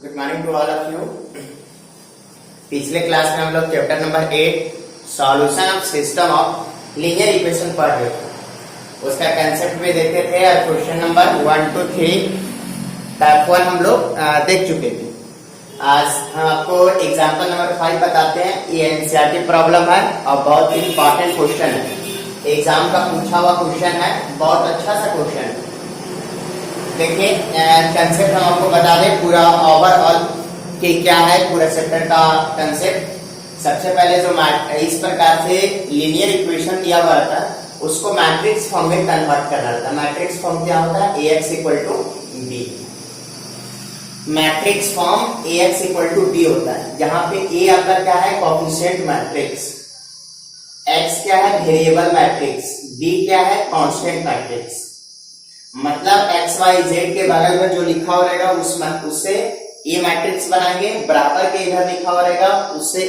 Good morning to all of you. पिछले class में हम लोग chapter number 8 solution of system of linear equation पढ़ रहे थे। उसका कंसेप्ट भी देखते थे और क्वेश्चन नंबर 1 to 3 टाइप 1 हम लोग देख चुके थे। आज हम आपको एग्जाम्पल नंबर 5 बताते हैं। ये एनसीईआरटी प्रॉब्लम है और बहुत ही इंपॉर्टेंट क्वेश्चन है, एग्जाम का पूछा हुआ क्वेश्चन है, बहुत अच्छा सा क्वेश्चन है। देखिए कंसेप्ट हम आपको बता दें पूरा ओवरऑल कि क्या है पूरा चैप्टर का कंसेप्ट। सबसे पहले जो इस प्रकार से लीनियर इक्वेशन दिया हुआ था उसको मैट्रिक्स फॉर्म में कन्वर्ट करना था। मैट्रिक्स फॉर्म क्या होता है? ax equal to b। Matrix form ax equal to b होता है, जहां पे a आपका क्या है? कोएफिशिएंट मैट्रिक्स, x क्या है? वेरिएबल मैट्रिक्स, b क्या है? Constant matrix. मतलब एक्स वाई जेड के बगल में जो लिखा हुआ रहेगा उससे ये मैट्रिक्स बनाएंगे, बराबर के इधर लिखा हुआ रहेगा उससे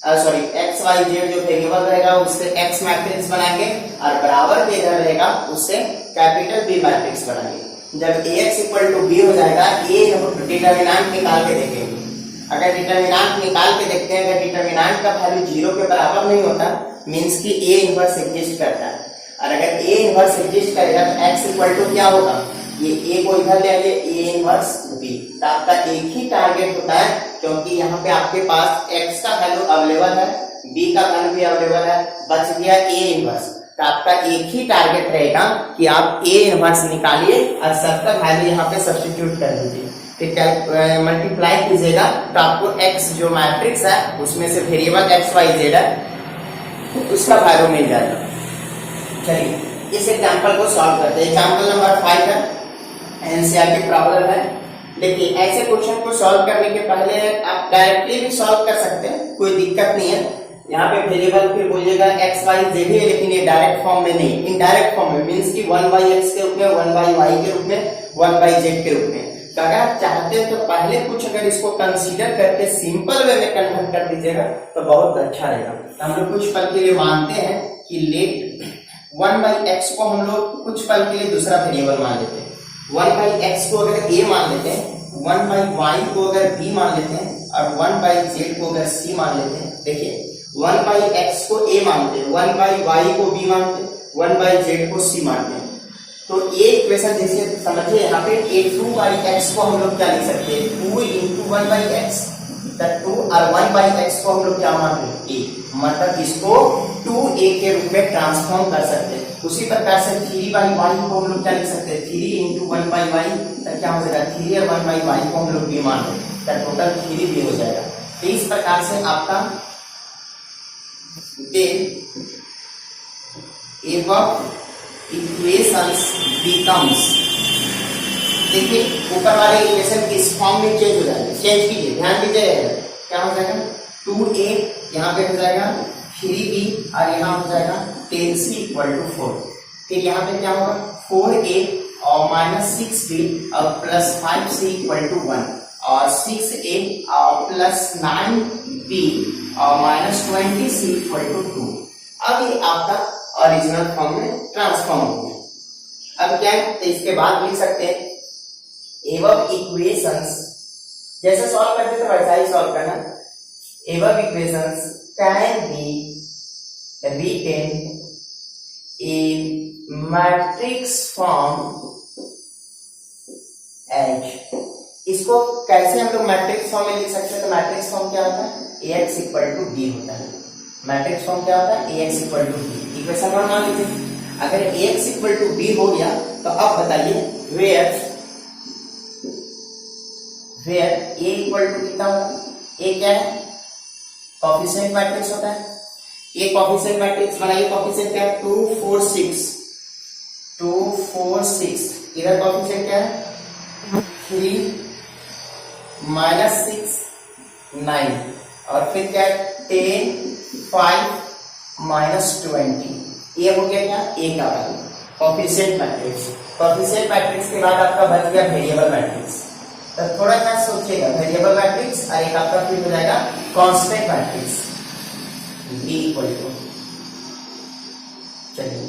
एक्स वाई जेड जो वेरिएबल रहेगा उससे एक्स मैट्रिक्स बनाएंगे और बराबर के इधर रहेगा उससे कैपिटल बी मैट्रिक्स बनाएंगे। जब ax इक्वल टू b हो जाएगा, ये डिटर्मिनेंट निकाल के देखेंगे। अगर डिटर्मिनेंट निकाल के देखते हैं, अगर डिटर्मिनेंट का वैल्यू 0 के बराबर नहीं होता मींस कि a इनवर्स एग्जिस्ट करता है, और अगर a इनवर्स एग्जिस्ट करेगा तो x इक्वल टू क्या होगा? ये a को इधर ले आइए, a इनवर्स b। तो आपका एक ही टारगेट होता है, क्योंकि यहाँ पे आपके पास x का वैल्यू अवेलेबल है, b का वैल्यू भी अवेलेबल है, बच गया a इनवर्स। तो आपका एक ही टारगेट रहेगा कि आप a इनवर्स निकालिए और सबका वैल्यू यहाँ पे सब्स्टिट्यूट कर दीजिए, ठीक है, मल्टीप्लाई कीजिएगा तो आपको x जो मैट्रिक्स है उसमें से वेरिएबल x y z है उसका वैल्यू मिल जाएगा। चलिए इस एग्जांपल को सॉल्व करते हैं। एग्जांपल नंबर 5 है, एनसीईआरटी प्रॉब्लम है। देखिए ऐसे क्वेश्चन को सॉल्व करने के पहले आप डायरेक्टली भी सॉल्व कर सकते हैं, कोई दिक्कत नहीं है। यहाँ पे वेरिएबल फिर बोलिएगा एक्स वाई जेड है, लेकिन ये डायरेक्ट फॉर्म में नहीं, इनडायरेक्ट फॉर्म में मींस कि 1 बाई एक्स के रूप में, 1 बाई वाई के रूप में, 1 बाई जेड के रूप में। तो अगर आप चाहते हैं तो पहले कुछ अगर इसको कंसीडर करके सिंपल वे में कन्वर्ट कर दीजिएगा तो बहुत अच्छा रहेगा। तो हम लोग कुछ पल के लिए मानते हैं कि लेट 1 बाई एक्स को हम लोग कुछ पल के लिए दूसरा वेरिएबल मान लेते हैं। 1 बाई एक्स को अगर a मान लेते हैं, 1 बाई वाई को अगर b मान लेते हैं और 1 बाई जेड को अगर c मान लेते हैं। देखिए 1 बाई एक्स को a मानते हैं, 1 बाई वाई को b मानते हैं, 1 बाई जेड को c मानते हैं। तो ये इक्वेशन जैसे समझिए यहाँ पे a2 बाई एक्स को हम लोग क्या लिख सकते हैं? 2 into 1 बाई एक्स, 2 और 1 बाई एक्स को हम लोग क्या मानते हैं? a। मतलब इसको 2a के रूप में ट्रांसफॉर्म कर सकते हैं। उसी प्रकार से 3 बाई वाई को हम लोग क्या लिख सकते हैं? 3 into 1 बाई वाई, तो क्या हो जाएगा? 3 और 1 बाई वाई को हम लोग b मान लें तो टोटल 3b हो जाएगा। तो इस प्रकार से आपका इक्वेशंस बिकम्स, देखिए ऊपर वाले इक्वेशन किस फॉर्म में चेंज हो जाएगा? चेंज कीजिए, ध्यान दीजिए, क्या हो जाएगा? 2a यहाँ पे हो जाएगा 3b और यहाँ हो जाएगा 10c इक्वल टू 4। फिर यहाँ पे क्या होगा? 4a और माइनस 6b और प्लस 5c इक्वल टू 1 और 6a और प्लस 9b और माइनस 20c इक्वल टू 2। अब ये आपका ओरिजिनल फॉर्म में ट्रांसफॉर्म हो गया। अब क्या है? तो इसके बाद लिख सकते हैं एवब इक्वेशंस, जैसे सॉल्व करते थे वैसा ही सॉल्व करना। एवब equations can B written in matrix form as, इसको कैसे हम लोग मैट्रिक्स फॉर्म में लिख सकते हैं? तो मैट्रिक्स फॉर्म क्या होता है? ax इक्वल टू b होता है। मैट्रिक्स फॉर्म क्या होता है? ax equal to b। Equation one मान लीजिए, अगर ax इक्वल टू b हो गया तो अब बताइए वेयर a इक्वल टू कितना होगा? a क्या है? कोएफिशिएंट मैट्रिक्स होता है। ये कोएफिशिएंट मैट्रिक्स बनाइए, कोएफिशिएंट क्या है? 2 4 6, 2 4 6। इधर कोएफिशिएंट क्या है? 3 माइनस 6 9 और फिर क्या है? 10 5 माइनस 20। ये हो गया क्या? a का value, coefficient matrix. Coefficient matrix के बाद आपका बच गया वेरिएबल मैट्रिक्स। तो थोड़ा सा सोचिएगा, वेरिएबल मैट्रिक्स और एक आपका फिर हो जाएगा constant matrix b equal to, चलिए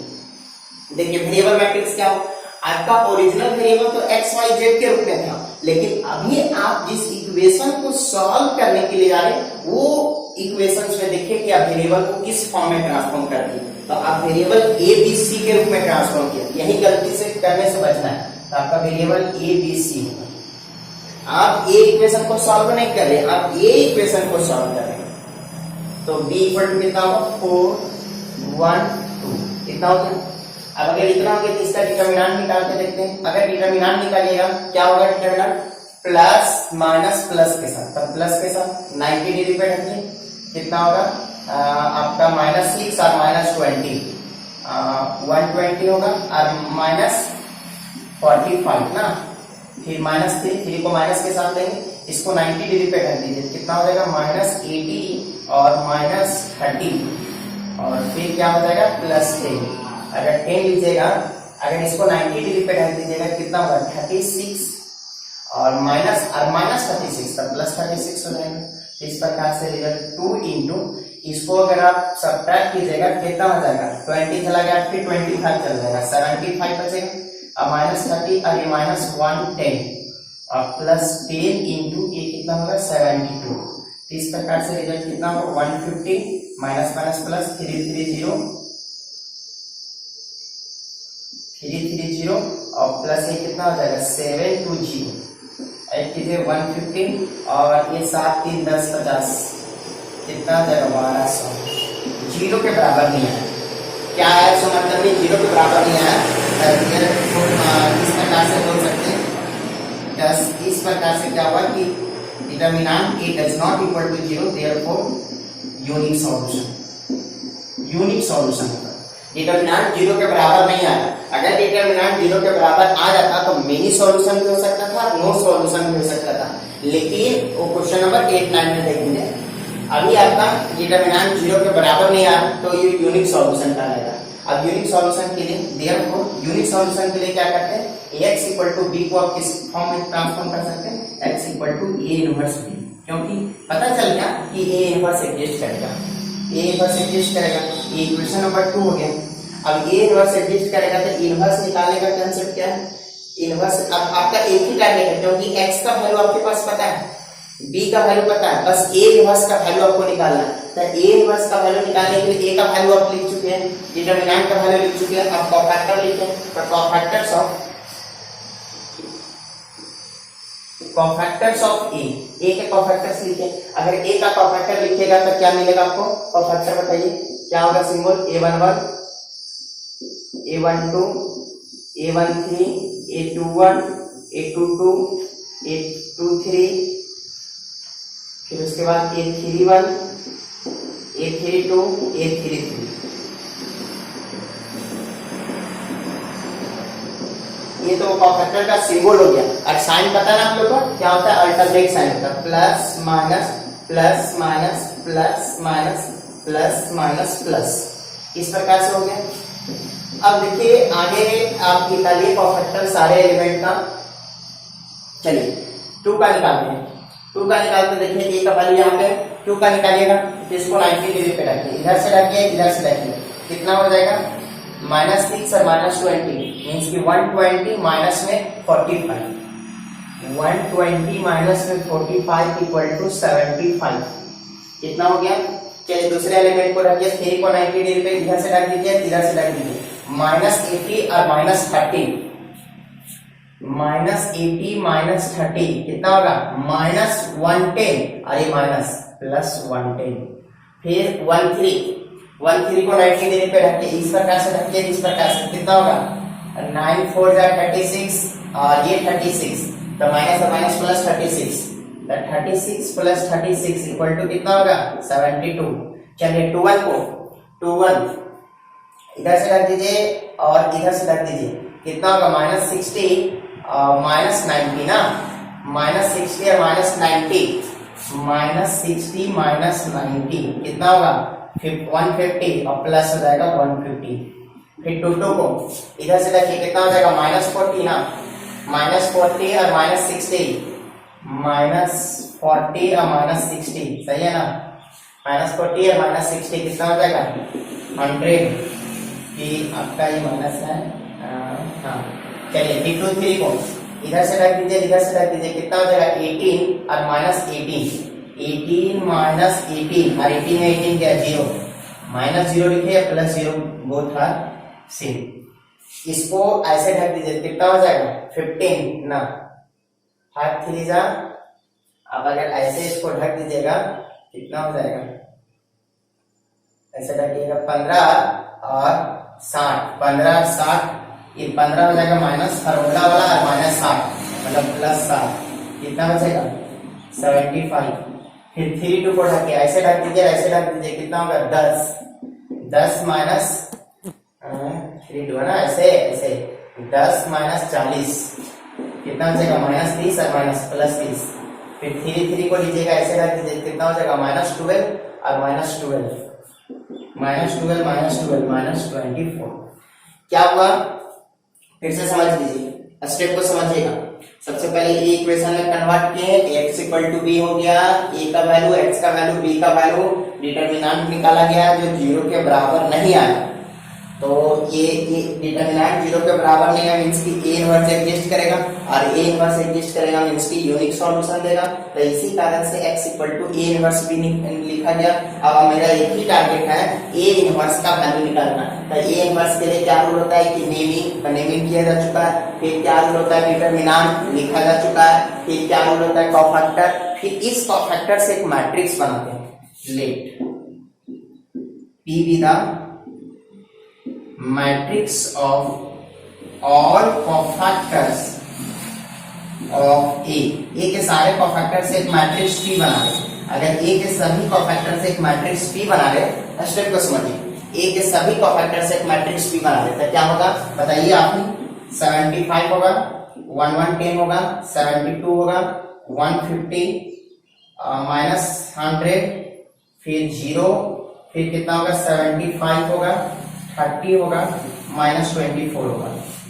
देखिए वेरिएबल मैट्रिक्स क्या हो? आपका ओरिजिनल वेरिएबल तो एक्स वाई जेड के रूप में था, लेकिन अभी आप जिस इक्वेशन को सॉल्व करने के लिए जा रहे हैं वो इक्वेशंस में देखिए कि आप वेरिएबल को किस फॉर्म में ट्रांसफॉर्म कर दिए। तो आप वेरिएबल ए बी सी के रूप में ट्रांसफॉर्म किया, यही गलती से करने से बचना है। तो आपका वेरिएबल ए बी सी होगा। आप ए इक्वेशन को सॉल्व नहीं कर रहे, आप ए इक्वेशन को सॉल्व कर रहे हैं। तो b इक्वल टू कितना होगा 4 1 2 कितना हो गया। अब अगर इतना हो गया तो इसका डिटरमिनेंट निकाल के देखते हैं। अगर डिटरमिनेंट निकालिएगा क्या होगा, डिटरमिनेंट प्लस माइनस प्लस के साथ, तब प्लस के साथ 90 डिग्री पे रखिए, कितना होगा आपका -6 और -20 120 होगा और -45 ना, फिर -3 को माइनस के साथ लेंगे, इसको 90 डिग्री पे रख दीजिए, कितना हो जाएगा -80 और -30 और फिर क्या हो जाएगा +10। अगर 10 लीजिएगा, अगर इसको 90 डिग्री पे रख दीजिएगा कितना होगा 36 और -36 तब +36 हो जाएगा। इस प्रकार से रिजल्ट 2 इंटू इसको अगर आप सब्ट्रैक्ट कीजिएगा कितना हो जाएगा 20 चला गया, फिर 25 चल जाएगा 75 बचेगा, अब -30 और ये -110 और +10 इंटू ये कितना होगा 72। इस प्रकार से रिजल्ट कितना होगा 150 माइनस प्लस 330 और प्लस ये कितना हो जाएगा 720 ऐड कीजिए 150 और ये 7 3 10 50 कितना हो जाएगा 1200। जीरो के बराबर नहीं है, क्या है सो मतलब में जीरो के बराबर नहीं है। इस प्रकार से बोल सकते हैं, इस प्रकार से क्या हुआ कि determinant A does not equal to 0, therefore unique solution होगा। डिटरमिनेंट 0 के बराबर नहीं आया, अगर डिटरमिनेंट 0 के बराबर आ जाता तो मिनी सॉल्यूशन भी हो सकता था, नो सॉल्यूशन भी हो सकता था, लेकिन वो क्वेश्चन नंबर 8 9 में देखेंगे। अभी आपका डिटरमिनेंट 0 के बराबर नहीं आ तो ये यूनिक सॉल्यूशन कहलाएगा। अब यूनिक सॉल्यूशन के लिए देयरफॉर यूनिक सॉल्यूशन के लिए क्या करते हैं, x इक्वल टू बी को आप किस फॉर्म में ट्रांसफॉर्म कर सकते हैं, x equal to A inverse B, क्योंकि पता चल गया कि ए इनवर्स एग्जिस्ट करेगा, ए इनवर्स एग्जिस्ट करेगा, ये इक्वेशन नंबर 2 हो गया। अब ए इनवर्स एग्जिस्ट करेगा तो इनवर्स निकालने का कांसेप्ट क्या है, इनवर्स अब आपका एक ही टारगेट है, क्योंकि x का वैल्यू आपके पास पता है, b का वैल्यू पता है, बस a इनवर्स का वैल्यू आपको निकालना है। तो a इनवर्स का वैल्यू निकालने के लिए a का वैल्यू आप लिख चुके हैं, डिटरमिनेंट का वैल्यू लिख चुके हैं, अब कोफैक्टर लिखें। तो कोफैक्टर्स ऑफ a के कोफैक्टर्स लिखें। अगर a का कोफैक्टर लिखिएगा तो क्या मिलेगा आपको, कोफैक्टर बताइए क्या होगा, symbol a11 a12 a13 a21 a22 a23 फिर उसके बाद a31 a32 a33। ये तो कोफैक्टर का सिंबल हो गया। और साइन पता है ना आप लोग को क्या होता है, अल्टरनेट साइन होता है, plus minus plus minus plus minus plus minus plus, इस प्रकार से हो गया। अब देखिए आगे आप निकालिए कोफैक्टर सारे एलिमेंट का। चलिए 2 का निकालते हैं, 2 का निकालते देखिए a का वैल्यू यहाँ पे 2 का निकालिएगा तो इसको 90 डिग्री पे रखिए, इधर से रखिए इधर से रखिए, कितना हो जाएगा -6 और -20 मींस कि 120 माइनस में 45, 120 माइनस में 45 इक्वल टू 75, कितना हो गया। चलिए दूसरे एलिमेंट को रखिए, 3 को 90 डिग्री पे इधर से रख दीजिए इधर से रख दीजिए, -80 और -30, -80 -30 कितना होगा -110 और ये माइनस +110, फिर 13 को 90 डिग्री पे रखिए, इस प्रकार से रखिए, इस प्रकार से कितना होगा 9 4 36 और ये 36, तो माइनस और माइनस प्लस 36, तो 36 प्लस 36 इक्वल टू कितना होगा 72। चलिए 21 इधर से रख दीजिए और इधर से रख दीजिए, कितना होगा -60 और -90 ना, -60 और -90, -60 -90 कितना होगा 150 और प्लस हो जाएगा 150। फिर 2 को इधर से रखिए, कितना हो जाएगा -40 ना, -40 और -60, -40 और -60 सही है ना, -40 और -60 कितना हो जाएगा 100 की आपका ये माइनस है। हाँ चलिए 3 को इधर से रख दीजिए, इधर से रख दीजिए, कितना हो जाएगा 18 और माइनस 18 माइनस 18 और 18 में 18 क्या 0, माइनस 0 लिखे या प्लस 0, बोथ आर सेम। इसको ऐसे ढक दीजिए, कितना हो जाएगा 15 ना, हाथ थ्री जा। अब अगर ऐसे इसको ढक दीजिएगा कितना हो जाएगा, ऐसे ढकिएगा 15 और 60, 15 और 60, ये 15 हो जाएगा माइनस फार्मूला वाला और माइनस 60 मतलब प्लस 60, कितना बचेगा 75। फिर 3 2 को ढके ऐसे ढक दीजिए, ऐसे ढक दीजिए, कितना होगा 10 माइनस 3 2 है ना, ऐसे ऐसे 10 माइनस 40, कितना बचेगा माइनस 30 और माइनस प्लस 30। फिर 3 को लीजिएगा, ऐसे रख दीजिए, कितना हो जाएगा माइनस 12 और माइनस 12 माइनस 24। क्या हुआ फिर से समझ लीजिए, स्टेप को समझिएगा। सबसे पहले ये इक्वेशन में कन्वर्ट किए, x इक्वल टू बी हो गया, a का वैल्यू, x का वैल्यू, b का वैल्यू, डिटरमिनेंट निकाला गया जो 0 के बराबर नहीं आया। तो ये डिटरमिनेंट 0 के बराबर नहीं है मींस कि a इनवर्स एग्जिस्ट करेगा और a इनवर्स एग्जिस्ट करेगा मींस कि यूनिक सॉल्यूशन देगा। तो इसी कारण से x equal to a inverse भी लिखा गया। अब मेरा एक ही टारगेट है a इनवर्स का वैल्यू निकालना। तो a इनवर्स के लिए क्या रूल होता है कि नेमिंग किया जा चुका है, फिर क्या रूल होता है डिटरमिनेंट लिखा जा चुका है, फिर क्या रूल होता है कोफैक्टर, फिर इस कोफैक्टर से एक मैट्रिक्स बनाते हैं। लेट P be the matrix of all cofactors of A के सारे cofactors से एक मैट्रिक्स P बना रहे। अगर A के सभी cofactors से एक मैट्रिक्स P बना रहे, स्टेप को समझिए, A के सभी cofactors से एक मैट्रिक्स P बना रहे तो क्या होगा बताइए आप ही। 75 होगा, 1110 होगा, 72 होगा, 150 माइनस 100, फिर 0, फिर कितना होगा 75 होगा, 30 होगा, माइनस 24 होगा।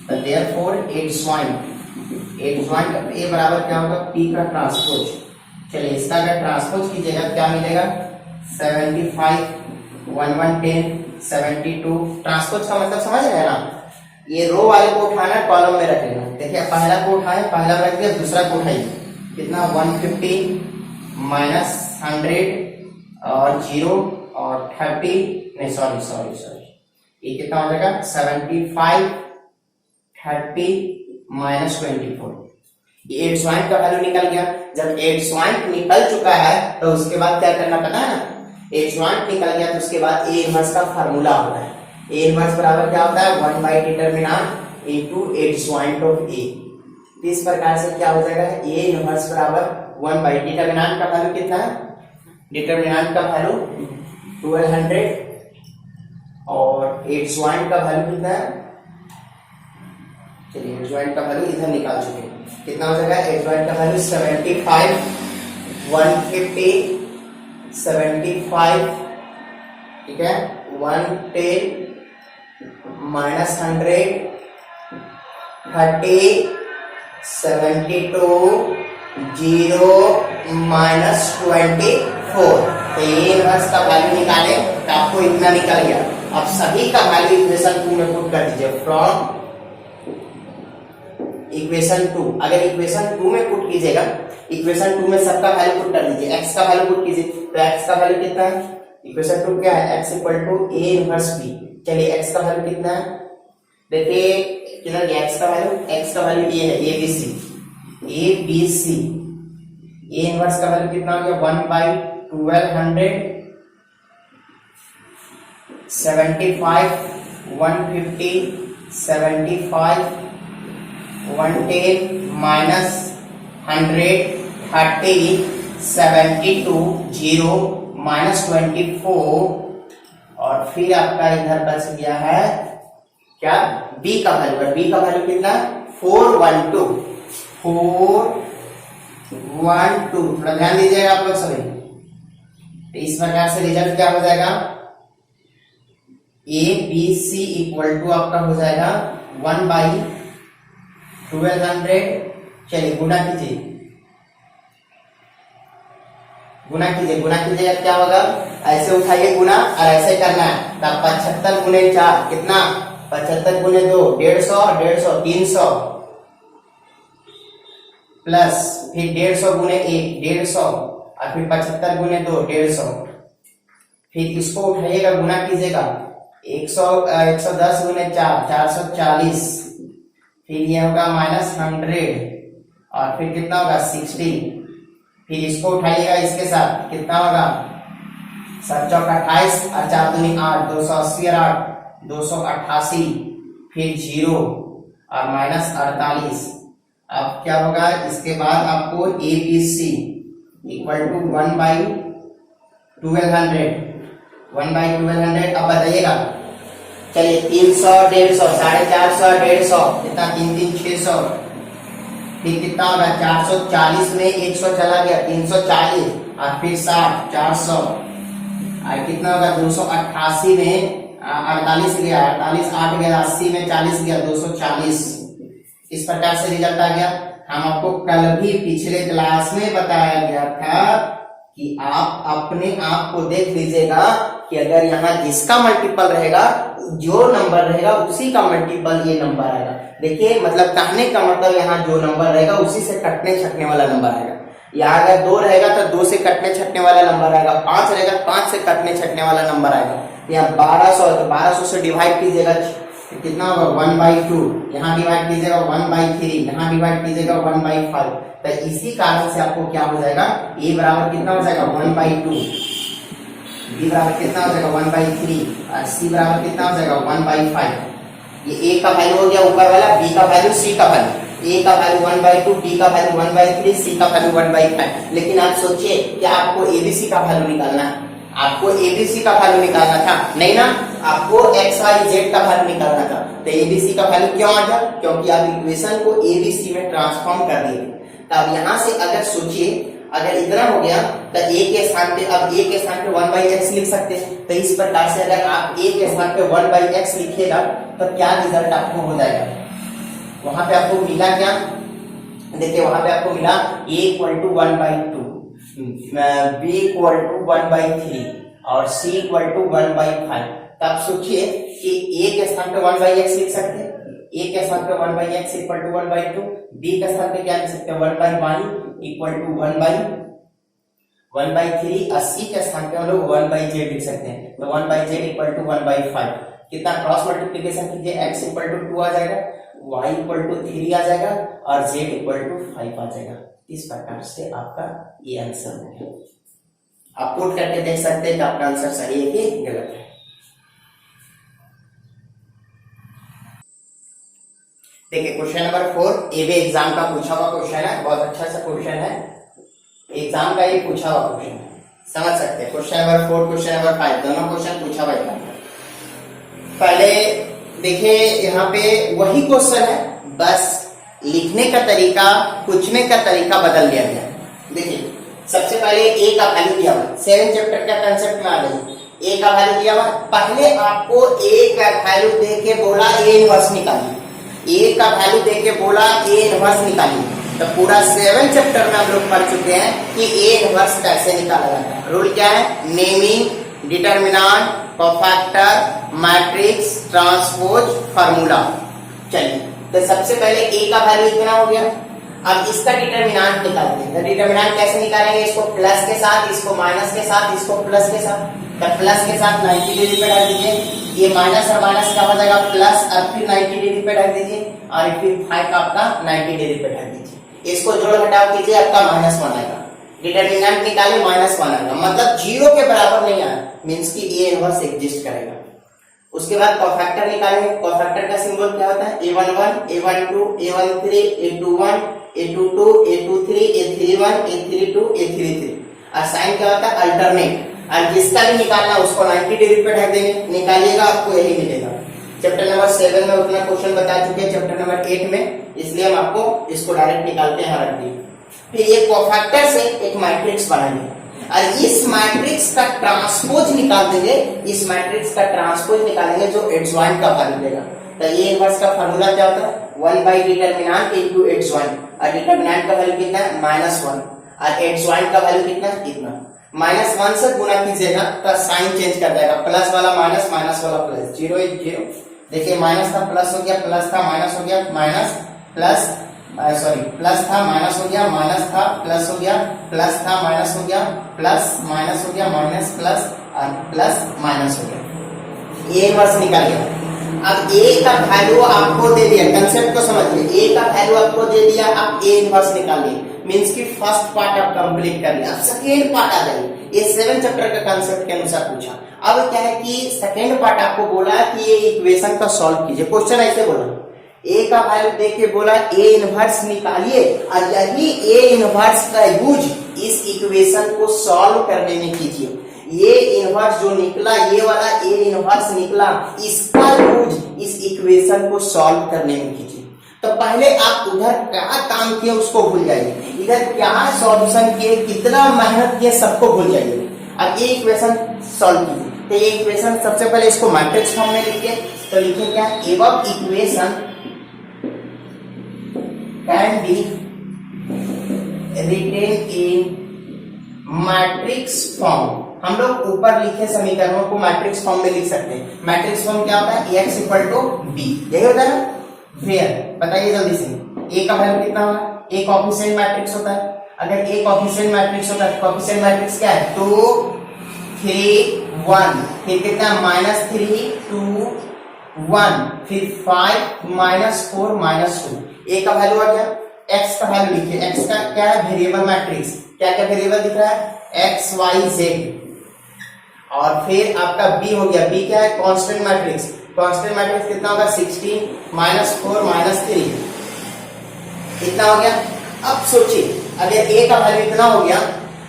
तो देयरफॉर एट ज्वाइंट ए बराबर क्या होगा P का ट्रांसपोज। चलिए इसका अगर ट्रांसपोज कीजिएगा क्या मिलेगा 75, 1110, 72। ट्रांसपोज का मतलब समझ रहे हैं ना, ये रो वाले को उठाना कॉलम में रख लेना। देखिए पहला को उठाए, पहला रख दिया, दूसरा को उठाइए, कितना 150 माइनस 100 और 0 और 30, नहीं सॉरी ये कितना हो जाएगा 75, 30 माइनस 24। ये 8 ज्वाइंट का वैल्यू निकल गया। जब 8 ज्वाइंट निकल चुका है तो उसके बाद क्या करना पता है ना, 8 ज्वाइंट निकल गया तो उसके बाद ए इनवर्स का फार्मूला होता है। ए इनवर्स बराबर क्या होता है 1 by determinant into 8 joint of A. इस प्रकार से क्या हो जाएगा ए इनवर्स बराबर 1 बाई डिटरमिनेंट का वैल्यू कितना है, डिटरमिनेंट का वैल्यू 1200 और 8 ज्वाइंट का वैल्यू कितना है, चलिए 8 ज्वाइंट का वैल्यू इधर निकाल चुके हैं, कितना हो जाएगा 8 ज्वाइंट का वैल्यू 75, 150, 75, ठीक है, 110 माइनस 100, 30, 72, 0 माइनस 24। तो ये इनवर्स का वैल्यू निकाले तो आपको इतना निकल गया। अब सभी का वैल्यू इक्वेशन 2 में पुट कर दीजिए। फ्रॉम इक्वेशन 2, अगर इक्वेशन 2 में पुट कीजिएगा, इक्वेशन 2 में सबका वैल्यू पुट कर दीजिए। x का वैल्यू पुट कीजिए तो x का वैल्यू कितना है, इक्वेशन 2 क्या है x equal to a inverse b। चलिए x का वैल्यू कितना है, देखिए कितना है x का वैल्यू ये है abc। a इनवर्स का वैल्यू कितना हो गया 1 बाई 1200, 75, 150, 75, 110 माइनस 100, 30, 72, 0 माइनस 24 और फिर आपका इधर बच गया है क्या b का वैल्यू है। b का वैल्यू कितना 412, 412। थोड़ा ध्यान दीजिएगा आप लोग सभी। तो इस प्रकार से रिजल्ट क्या हो जाएगा A B C equal to आपका हो जाएगा 1 बाई 1200। चलिए गुना कीजिए, गुना कीजिए क्या होगा, ऐसे उठाइए गुना और ऐसे करना है। तब 75 गुने 4 कितना 75 गुने 2 150, 150 300 प्लस फिर 150 गुने 1 150 और फिर 75 गुने 2 150, फिर इसको उठाइएगा गुना कीजिएगा 110 गुने 4 440, फिर ये होगा -100 और फिर कितना होगा 60, फिर इसको उठाइएगा इसके साथ कितना होगा 7 चौक 28 और 4 दूनी 8 280 और 8 288, फिर 0 और -48। अब क्या होगा इसके बाद आपको ABC इक्वल टू 1/1200 अब बताइएगा। चलिए 300 150 450 150 कितना 3 3 600, फिर कितना होगा 440 में 100 चला गया 340 और फिर 60 400 और कितना होगा 288 में 48 गया 48 8 गया 80 में 40 गया 240। इस प्रकार से रिजल्ट आ गया। हम आपको कल भी पिछले क्लास में बताया गया था कि आप अपने आप को देख लीजिएगा कि अगर यहाँ जिसका मल्टीपल रहेगा जो नंबर रहेगा उसी का मल्टीपल ये नंबर आएगा। देखिए मतलब कहने का मतलब यहाँ जो नंबर रहेगा उसी से कटने छटने वाला नंबर आएगा। यहाँ अगर 2 रहेगा तो 2 से कटने छटने वाला नंबर आएगा, 5 रहेगा 5 से कटने छटने वाला नंबर आएगा। यहाँ 1200 तो 1200 से डिवाइड कीजिएगा तो कितना होगा 1/2, यहाँ डिवाइड कीजिएगा 1/3, यहाँ डिवाइड कीजिएगा 1/5। तो इसी कारण से आपको क्या हो जाएगा a बराबर कितना हो जाएगा 1/2, b बराबर कितना हो जाएगा 1/3 और c बराबर कितना हो जाएगा 1/5। ये a का वैल्यू हो गया ऊपर वाला, b का वैल्यू, c का वैल्यू। a का वैल्यू 1/2, b का वैल्यू 1/3, c का वैल्यू 1/5। लेकिन आप सोचिए क्या आपको abc का वैल्यू निकालना है? आपको एबीसी का वैल्यू निकालना था नहीं ना, आपको एक्स वाई जेड का वैल्यू निकालना था। तो एबीसी का वैल्यू क्यों आ गया? क्योंकि आप इक्वेशन को एबीसी में ट्रांसफॉर्म कर दिए। तो अब यहाँ से अगर सोचिए अगर इतना हो गया तो a के स्थान पे अब a के स्थान पे 1/x लिख सकते हैं। तो इस प्रकार से अगर आप a के स्थान पे 1/x लिखिएगा तो क्या रिजल्ट आपको हो जाएगा? वहां पे आपको मिला क्या? देखिए वहां पे आपको मिला a equal to 1/2, b equal to 1/3 और c इक्वल टू 1/5। तब सोचिए कि a के स्थान पे 1/x लिख सकते हैं, a के स्थान पे 1/x इक्वल टू 1/2, b के स्थान पे क्या लिख सकते हैं 1/1 इक्वल टू 1/3 और c के स्थान पे हम लोग 1/z लिख सकते हैं। तो 1/z इक्वल टू 1/5। कितना क्रॉस मल्टीप्लिकेशन कीजिए x इक्वल टू 2 आ जाएगा, y इक्वल टू 3 आ जाएगा और z इक्वल टू 5 आ जाएगा। इस प्रकार से आपका ये आंसर हो गया। आप पुट करके देख सकते हैं कि आपका आंसर सही है कि गलत है। देखिए क्वेश्चन नंबर 4 एबी एग्जाम का पूछा हुआ क्वेश्चन है, बहुत अच्छा सा क्वेश्चन है, एग्जाम का ये पूछा हुआ क्वेश्चन है, समझ सकते हैं। क्वेश्चन नंबर 4 क्वेश्चन नंबर 5 दोनों क्वेश्चन पूछा हुआ है। पहले देखिए यहाँ पे वही क्वेश्चन है, बस लिखने का तरीका पूछने का तरीका बदल दिया गया। देखिए सबसे पहले a का वैल्यू दिया हुआ 7 चैप्टर का कंसेप्ट में आ गई। a का वैल्यू दिया हुआ, पहले आपको a का वैल्यू दे के बोला a इनवर्स निकालिए, a का वैल्यू दे के बोला a इनवर्स निकालिए। तो पूरा 7 चैप्टर में हम लोग पढ़ चुके हैं कि a इनवर्स कैसे निकाला जाता है। रूल क्या है? Naming, determinant, cofactor, matrix, transpose, formula. चलिए तो सबसे पहले a का वैल्यू इतना हो गया। अब इसका डिटरमिनेंट निकालते हैं। डिटरमिनेंट कैसे निकालेंगे? इसको प्लस के साथ, इसको माइनस के साथ, इसको प्लस के साथ। तो प्लस के साथ 90 डिग्री पे डाल दीजिए, ये माइनस और माइनस क्या हो जाएगा प्लस, और फिर 90 डिग्री पे डाल दीजिए और फिर 5 का आपका 90 डिग्री पे डाल दीजिए। इसको जोड़ घटाव कीजिए, आपका -1 आएगा। डिटरमिनेंट निकाले -1 आएगा, मतलब 0 के बराबर नहीं आया, मीन्स की a इनवर्स एग्जिस्ट करेगा। उसके बाद कोफैक्टर निकालेंगे। कोफैक्टर का सिंबल क्या होता है? a11, a12, a13, a21, a22, a23, a31, a32, a33। और साइन क्या होता है? अल्टरनेट। और जिसका भी निकालना उसको 90 डिग्री पे ढक देंगे, निकालिएगा आपको यही मिलेगा। चैप्टर नंबर 7 में उतना क्वेश्चन बता चुके हैं, चैप्टर नंबर 8 में, इसलिए हम आपको इसको डायरेक्ट निकालते हैं, रख दिए। फिर ये कोफैक्टर से एक मैट्रिक्स बनाएंगे और इस मैट्रिक्स का ट्रांसपोज निकाल देंगे, इस मैट्रिक्स का ट्रांसपोज निकालेंगे जो एडजॉइंट का वैल्यू देगा। तो ये इनवर्स का फार्मूला क्या होता है? 1/डिटरमिनेंट इनटू एडजॉइंट। और डिटरमिनेंट का वैल्यू कितना है? -1 और एडजॉइंट का वैल्यू कितना है? इतना। -1 से गुना कीजिएगा तो साइन चेंज कर जाएगा, प्लस वाला माइनस, माइनस वाला प्लस, 0 1 0। देखिए माइनस था प्लस हो गया, प्लस था माइनस हो गया, माइनस प्लस सॉरी प्लस था माइनस हो गया, माइनस था प्लस हो गया, प्लस था माइनस हो गया, प्लस माइनस हो गया, माइनस प्लस और प्लस माइनस हो गया। ए इनवर्स निकल गया। अब ए का वैल्यू आपको दे दिया, कंसेप्ट को समझिए, ए का वैल्यू आपको दे दिया, आप ए इनवर्स निकालिए, मींस कि फर्स्ट पार्ट आप कंप्लीट कर लिया। अब सेकेंड पार्ट आ जाइए, ये 7 चैप्टर का कंसेप्ट के अनुसार पूछा। अब क्या है कि सेकेंड पार्ट आपको बोला कि ये इक्वेशन का सॉल्व कीजिए। क्वेश्चन ऐसे बोला, ए का वैल्यू देख के बोला ए इनवर्स निकालिए और यही ए इनवर्स का यूज इस इक्वेशन को सॉल्व करने में कीजिए। ये इनवर्स जो निकला, ये वाला ए इनवर्स निकला, इसका यूज इस इक्वेशन को सॉल्व करने में कीजिए। तो पहले आप उधर क्या काम किए उसको भूल जाइए, इधर क्या सॉल्यूशन किए, कितना मेहनत किए, सबको भूल जाइए। अब ये इक्वेशन सॉल्व कीजिए। तो ये इक्वेशन सबसे पहले इसको मैट्रिक्स फॉर्म में लिखिए। तो लिखिए क्या, above equation can be written in matrix form. हम लोग ऊपर लिखे समीकरणों को मैट्रिक्स फॉर्म में लिख सकते हैं। मैट्रिक्स फॉर्म क्या होता है, x = b, यही होता है ना। फिर बताइए जल्दी से, a का वैल्यू कितना होगा, a कोएफिशिएंट मैट्रिक्स होता है। अगर a कोएफिशिएंट मैट्रिक्स होता है, कोएफिशिएंट मैट्रिक्स क्या है, 2 3 1, फिर कितना, -3 2 1, फिर 5 -4 -2। a का वैल्यू आ गया। x का वैल्यू लिखिए, x का क्या है, वेरिएबल मैट्रिक्स। क्या क्या वेरिएबल दिख रहा है, x y z। और फिर आपका b हो गया, b क्या है, कांस्टेंट मैट्रिक्स। कांस्टेंट मैट्रिक्स कितना होगा, 16 -4 -3, इतना हो गया। अब सोचिए, अगर a का वैल्यू इतना हो गया,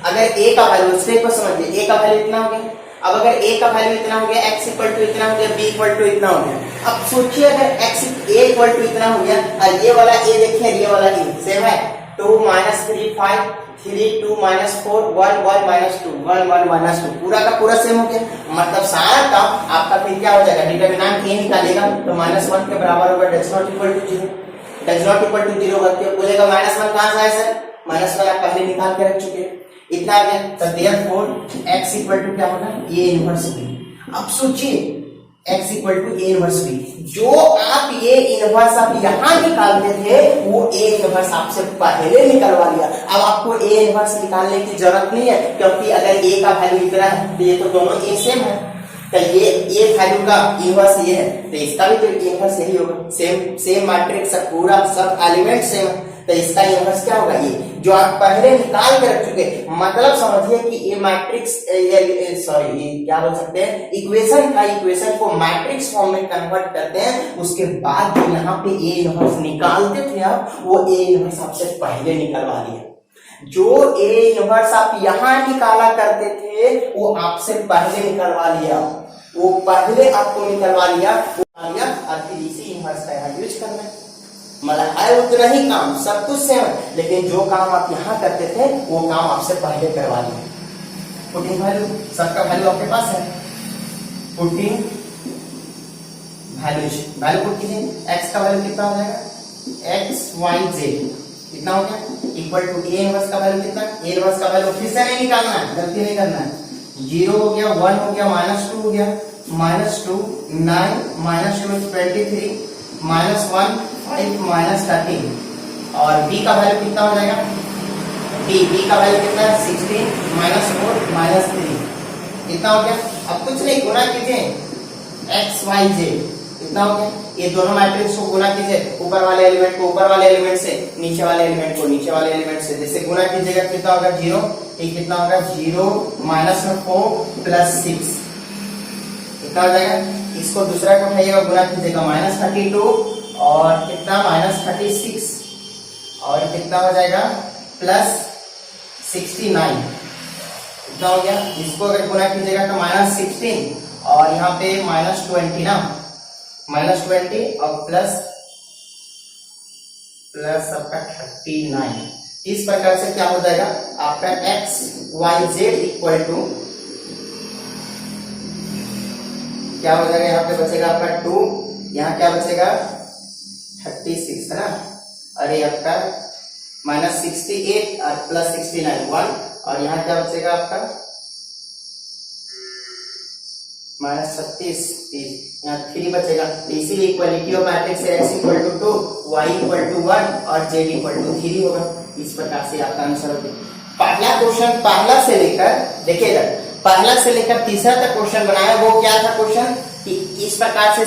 अगर a का वैल्यू, स्टेप को समझिए, a का वैल्यू इतना हो गया। अब अगर a का वैल्यू इतना हो गया, x = इतना हो गया, b = इतना हो गया। अब सोचिए अगर a = इतना हो गया और ये वाला a देखिए, ये वाला a सेम है, 2 -3 5 3 2 -4 1 1 -2 1 1 -2, पूरा का पूरा सेम हो गया। मतलब सारा काम आपका फिर क्या हो जाएगा, डिटरमिनेंट a निकालेगा तो -1 के बराबर होगा, does not equal to 0, does not equal to 0 करके बोलेगा -1 कहां से आया सर, -1 आप पहले निकाल के रख चुके हैं, इतना आ गया। तो देयरफॉर x = क्या होगा, a इनवर्स b। अब सोचिए x = a इनवर्स b, जो आप ये इनवर्स आप यहां निकालते थे वो a इनवर्स आपसे पहले निकलवा लिया। अब आपको a इनवर्स निकालने की जरूरत नहीं है, क्योंकि अगर a का वैल्यू इतना है तो ये तो दोनों a सेम है। तो ये वैल्यू का इनवर्स ये है, तो इसका भी तो इनवर्स यही होगा, सेम मैट्रिक्स, पूरा सब एलिमेंट सेम है। तो इसका इनवर्स क्या होगा, ये जो आप पहले निकाल के रख चुके। मतलब समझिए कि ये मैट्रिक्स, सॉरी ये क्या बोल सकते हैं, इक्वेशन को मैट्रिक्स फॉर्म में कन्वर्ट करते हैं। उसके बाद जो यहाँ पे ए इनवर्स निकालते थे आप, वो ए इनवर्स आपसे पहले निकलवा लिया। जो ए इनवर्स आप यहाँ निकाला करते थे वो आपसे पहले निकलवा लिया, वो पहले आपको निकलवा लिया और फिर इसी इनवर्स का यहाँ यूज करना है। मतलब है उतना ही काम, सब कुछ सेम है, लेकिन जो काम आप यहाँ करते थे वो काम आपसे पहले करवा लिया। पुटिंग वैल्यू, सबका वैल्यू आपके पास है, पुटिंग वैल्यू पुट कीजिए। x का वैल्यू कितना हो जाएगा, x y z कितना हो गया, इक्वल टू a इनवर्स का वैल्यू कितना, a इनवर्स का वैल्यू फिर से नहीं निकालना है, गलती नहीं करना है। 0 हो गया, 1 हो गया, -2 हो गया, -2 9 -2 23 -1 5 -13। और b का वैल्यू कितना हो जाएगा, b का वैल्यू कितना है, 16 -4 -3, कितना हो गया। अब कुछ नहीं, गुना कीजिए x y z, कितना हो गया। ये दोनों मैट्रिक्स को गुना कीजिए, ऊपर वाले एलिमेंट को ऊपर वाले एलिमेंट से, नीचे वाले एलिमेंट को नीचे वाले एलिमेंट से, जैसे गुना कीजिएगा कितना होगा, 0, ये कितना होगा, 0 -4 + 6, कितना हो जाएगा। इसको दूसरा को उठाइएगा, गुना कीजिएगा, -32 और कितना, -36 और कितना हो जाएगा, +69, कितना हो गया। इसको अगर गुना कीजिएगा तो -16 और यहाँ पे -20 ना, -20 और प्लस आपका 39। इस प्रकार से क्या हो जाएगा आपका x y z equal to, क्या हो जाएगा, यहाँ पे बचेगा आपका 2, यहाँ क्या बचेगा 36 है ना, और ये आपका -68 और +69 1, और यहाँ क्या बचेगा आपका -36 30, यहाँ 3 बचेगा, इसीलिए इक्वालिटी ऑफ मैट्रिक्स है x equal to 2, y equal to 1 और z इक्वल टू 3 होगा। इस प्रकार से आपका आंसर होगा। पहला क्वेश्चन पहला से लेकर देखिएगा, पहला से लेकर तीसरा तक क्वेश्चन बनाया, वो क्या था क्वेश्चन कि इस प्रकार से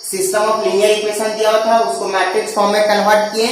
सिस्टम ऑफ लीनियर इक्वेशन दिया हुआ था, उसको मैट्रिक्स फॉर्म में कन्वर्ट किए,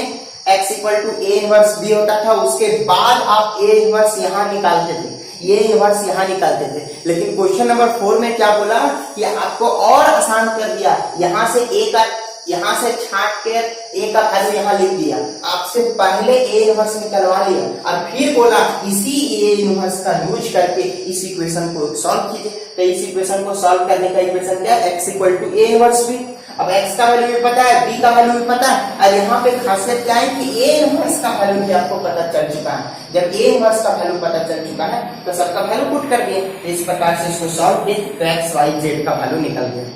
x equal to a inverse b होता था, उसके बाद आप a इनवर्स यहाँ निकालते थे, ये इनवर्स यहाँ निकालते थे। लेकिन क्वेश्चन नंबर 4 में क्या बोला कि आपको और आसान कर दिया, यहाँ से a का, यहाँ से छांट के a का वैल्यू यहाँ लिख दिया, आपसे पहले a इनवर्स निकलवा लिया और फिर बोला इसी a इनवर्स का यूज करके इस इक्वेशन को सॉल्व कीजिए। तो इस इक्वेशन को सॉल्व करने का इक्वेशन क्या है, x equal to a inverse b। अब x का वैल्यू भी पता है, b का वैल्यू भी पता है, और यहाँ पे खासियत क्या है कि a इनवर्स का वैल्यू भी आपको पता चल चुका है। जब a इनवर्स का वैल्यू पता चल चुका है तो सबका वैल्यू पुट कर दिए, इस प्रकार से इसको सॉल्व किए तो x y z का वैल्यू निकल गया।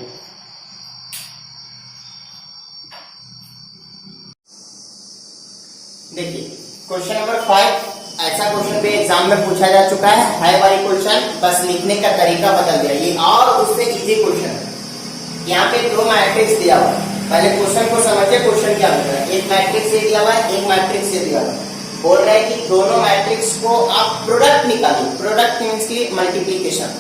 देखिए क्वेश्चन नंबर 5, ऐसा क्वेश्चन भी एग्जाम में पूछा जा चुका है वाली क्वेश्चन, बस लिखने का तरीका बदल दिया ये, और उससे इजी क्वेश्चन है। यहाँ पे दो मैट्रिक्स दिया हुआ है, पहले क्वेश्चन को समझिए, क्वेश्चन क्या बोल रहा है, एक मैट्रिक्स ये दिया हुआ है, एक मैट्रिक्स ये दिया हुआ है, बोल रहा है कि दोनों मैट्रिक्स को आप प्रोडक्ट निकालिए, प्रोडक्ट मींस की मल्टीप्लीकेशन,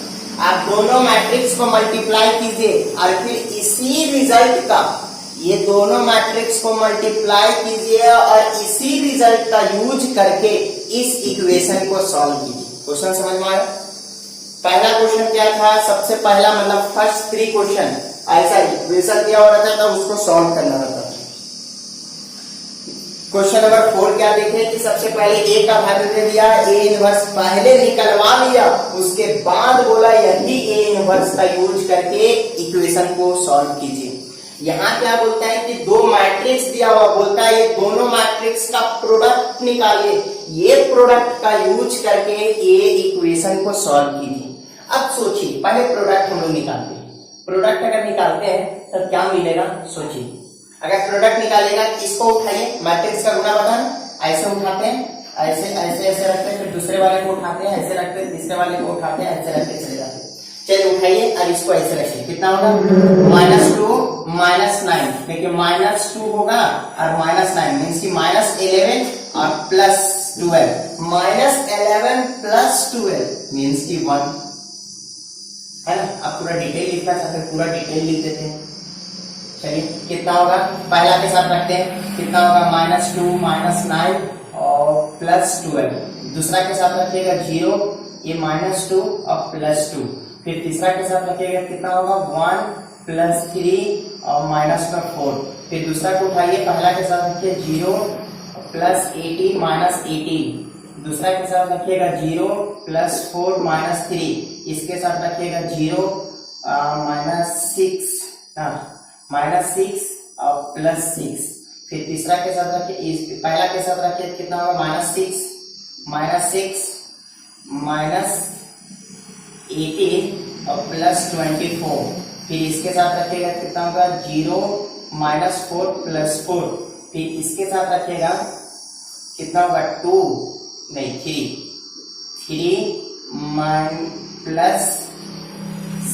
आप दोनों मैट्रिक्स को मल्टीप्लाई कीजिए और फिर इसी रिजल्ट का, ये दोनों मैट्रिक्स को मल्टीप्लाई कीजिए और इसी रिजल्ट का यूज करके इस इक्वेशन को सॉल्व कीजिए। क्वेश्चन समझ में आया? पहला क्वेश्चन क्या था, सबसे पहला मतलब फर्स्ट 3 क्वेश्चन ऐसा इक्वेशन दिया हुआ रहता था, उसको सॉल्व करना रहता था। क्वेश्चन नंबर 4 क्या देखे कि सबसे पहले a का वैल्यू दे दिया, a इनवर्स पहले निकलवा लिया, उसके बाद बोला यही a इनवर्स का यूज करके इक्वेशन को सॉल्व कीजिए। यहाँ क्या बोलता है कि दो मैट्रिक्स दिया हुआ, बोलता है ये दोनों मैट्रिक्स का प्रोडक्ट निकालिए, ये प्रोडक्ट का यूज करके ये इक्वेशन को सॉल्व कीजिए। अब सोचिए, पहले प्रोडक्ट हम लोग निकालते हैं, प्रोडक्ट अगर निकालते हैं तब क्या मिलेगा, सोचिए। अगर प्रोडक्ट निकालेगा, इसको उठाइए, मैट्रिक्स का गुना बताना, ऐसे उठाते हैं, ऐसे ऐसे ऐसे रखते हैं, फिर दूसरे वाले को उठाते हैं, ऐसे रखते हैं, तीसरे वाले को उठाते हैं, ऐसे रखते चले जाते हैं। चलिए उठाइए और इसको ऐसे रखिए, कितना होगा, -2 -9, देखिए -2 होगा और -9 मीन्स की -11 और +12, -11 + 12 मीन्स की 1 है ना। अब पूरा डिटेल लिखना चाहते हैं, पूरा डिटेल लिख देते हैं। चलिए कितना होगा, पहला के साथ रखते हैं, कितना होगा -2 -9 और +12, दूसरा के साथ रखिएगा 0, ये -2 और +2, फिर तीसरा के साथ रखिएगा कितना होगा 1 +3 और -4, फिर दूसरा को उठाइए, पहला के साथ रखिए 0 +18 -18, दूसरा के साथ रखिएगा 0 +4 -3, इसके साथ रखिएगा 0 -6 और +6, फिर तीसरा के साथ रखिए, पहला के साथ रखिए कितना होगा -6 -18 और +24, फिर इसके साथ रखिएगा कितना होगा 0 -4 +4, फिर इसके साथ रखिएगा कितना होगा 2 नहीं 3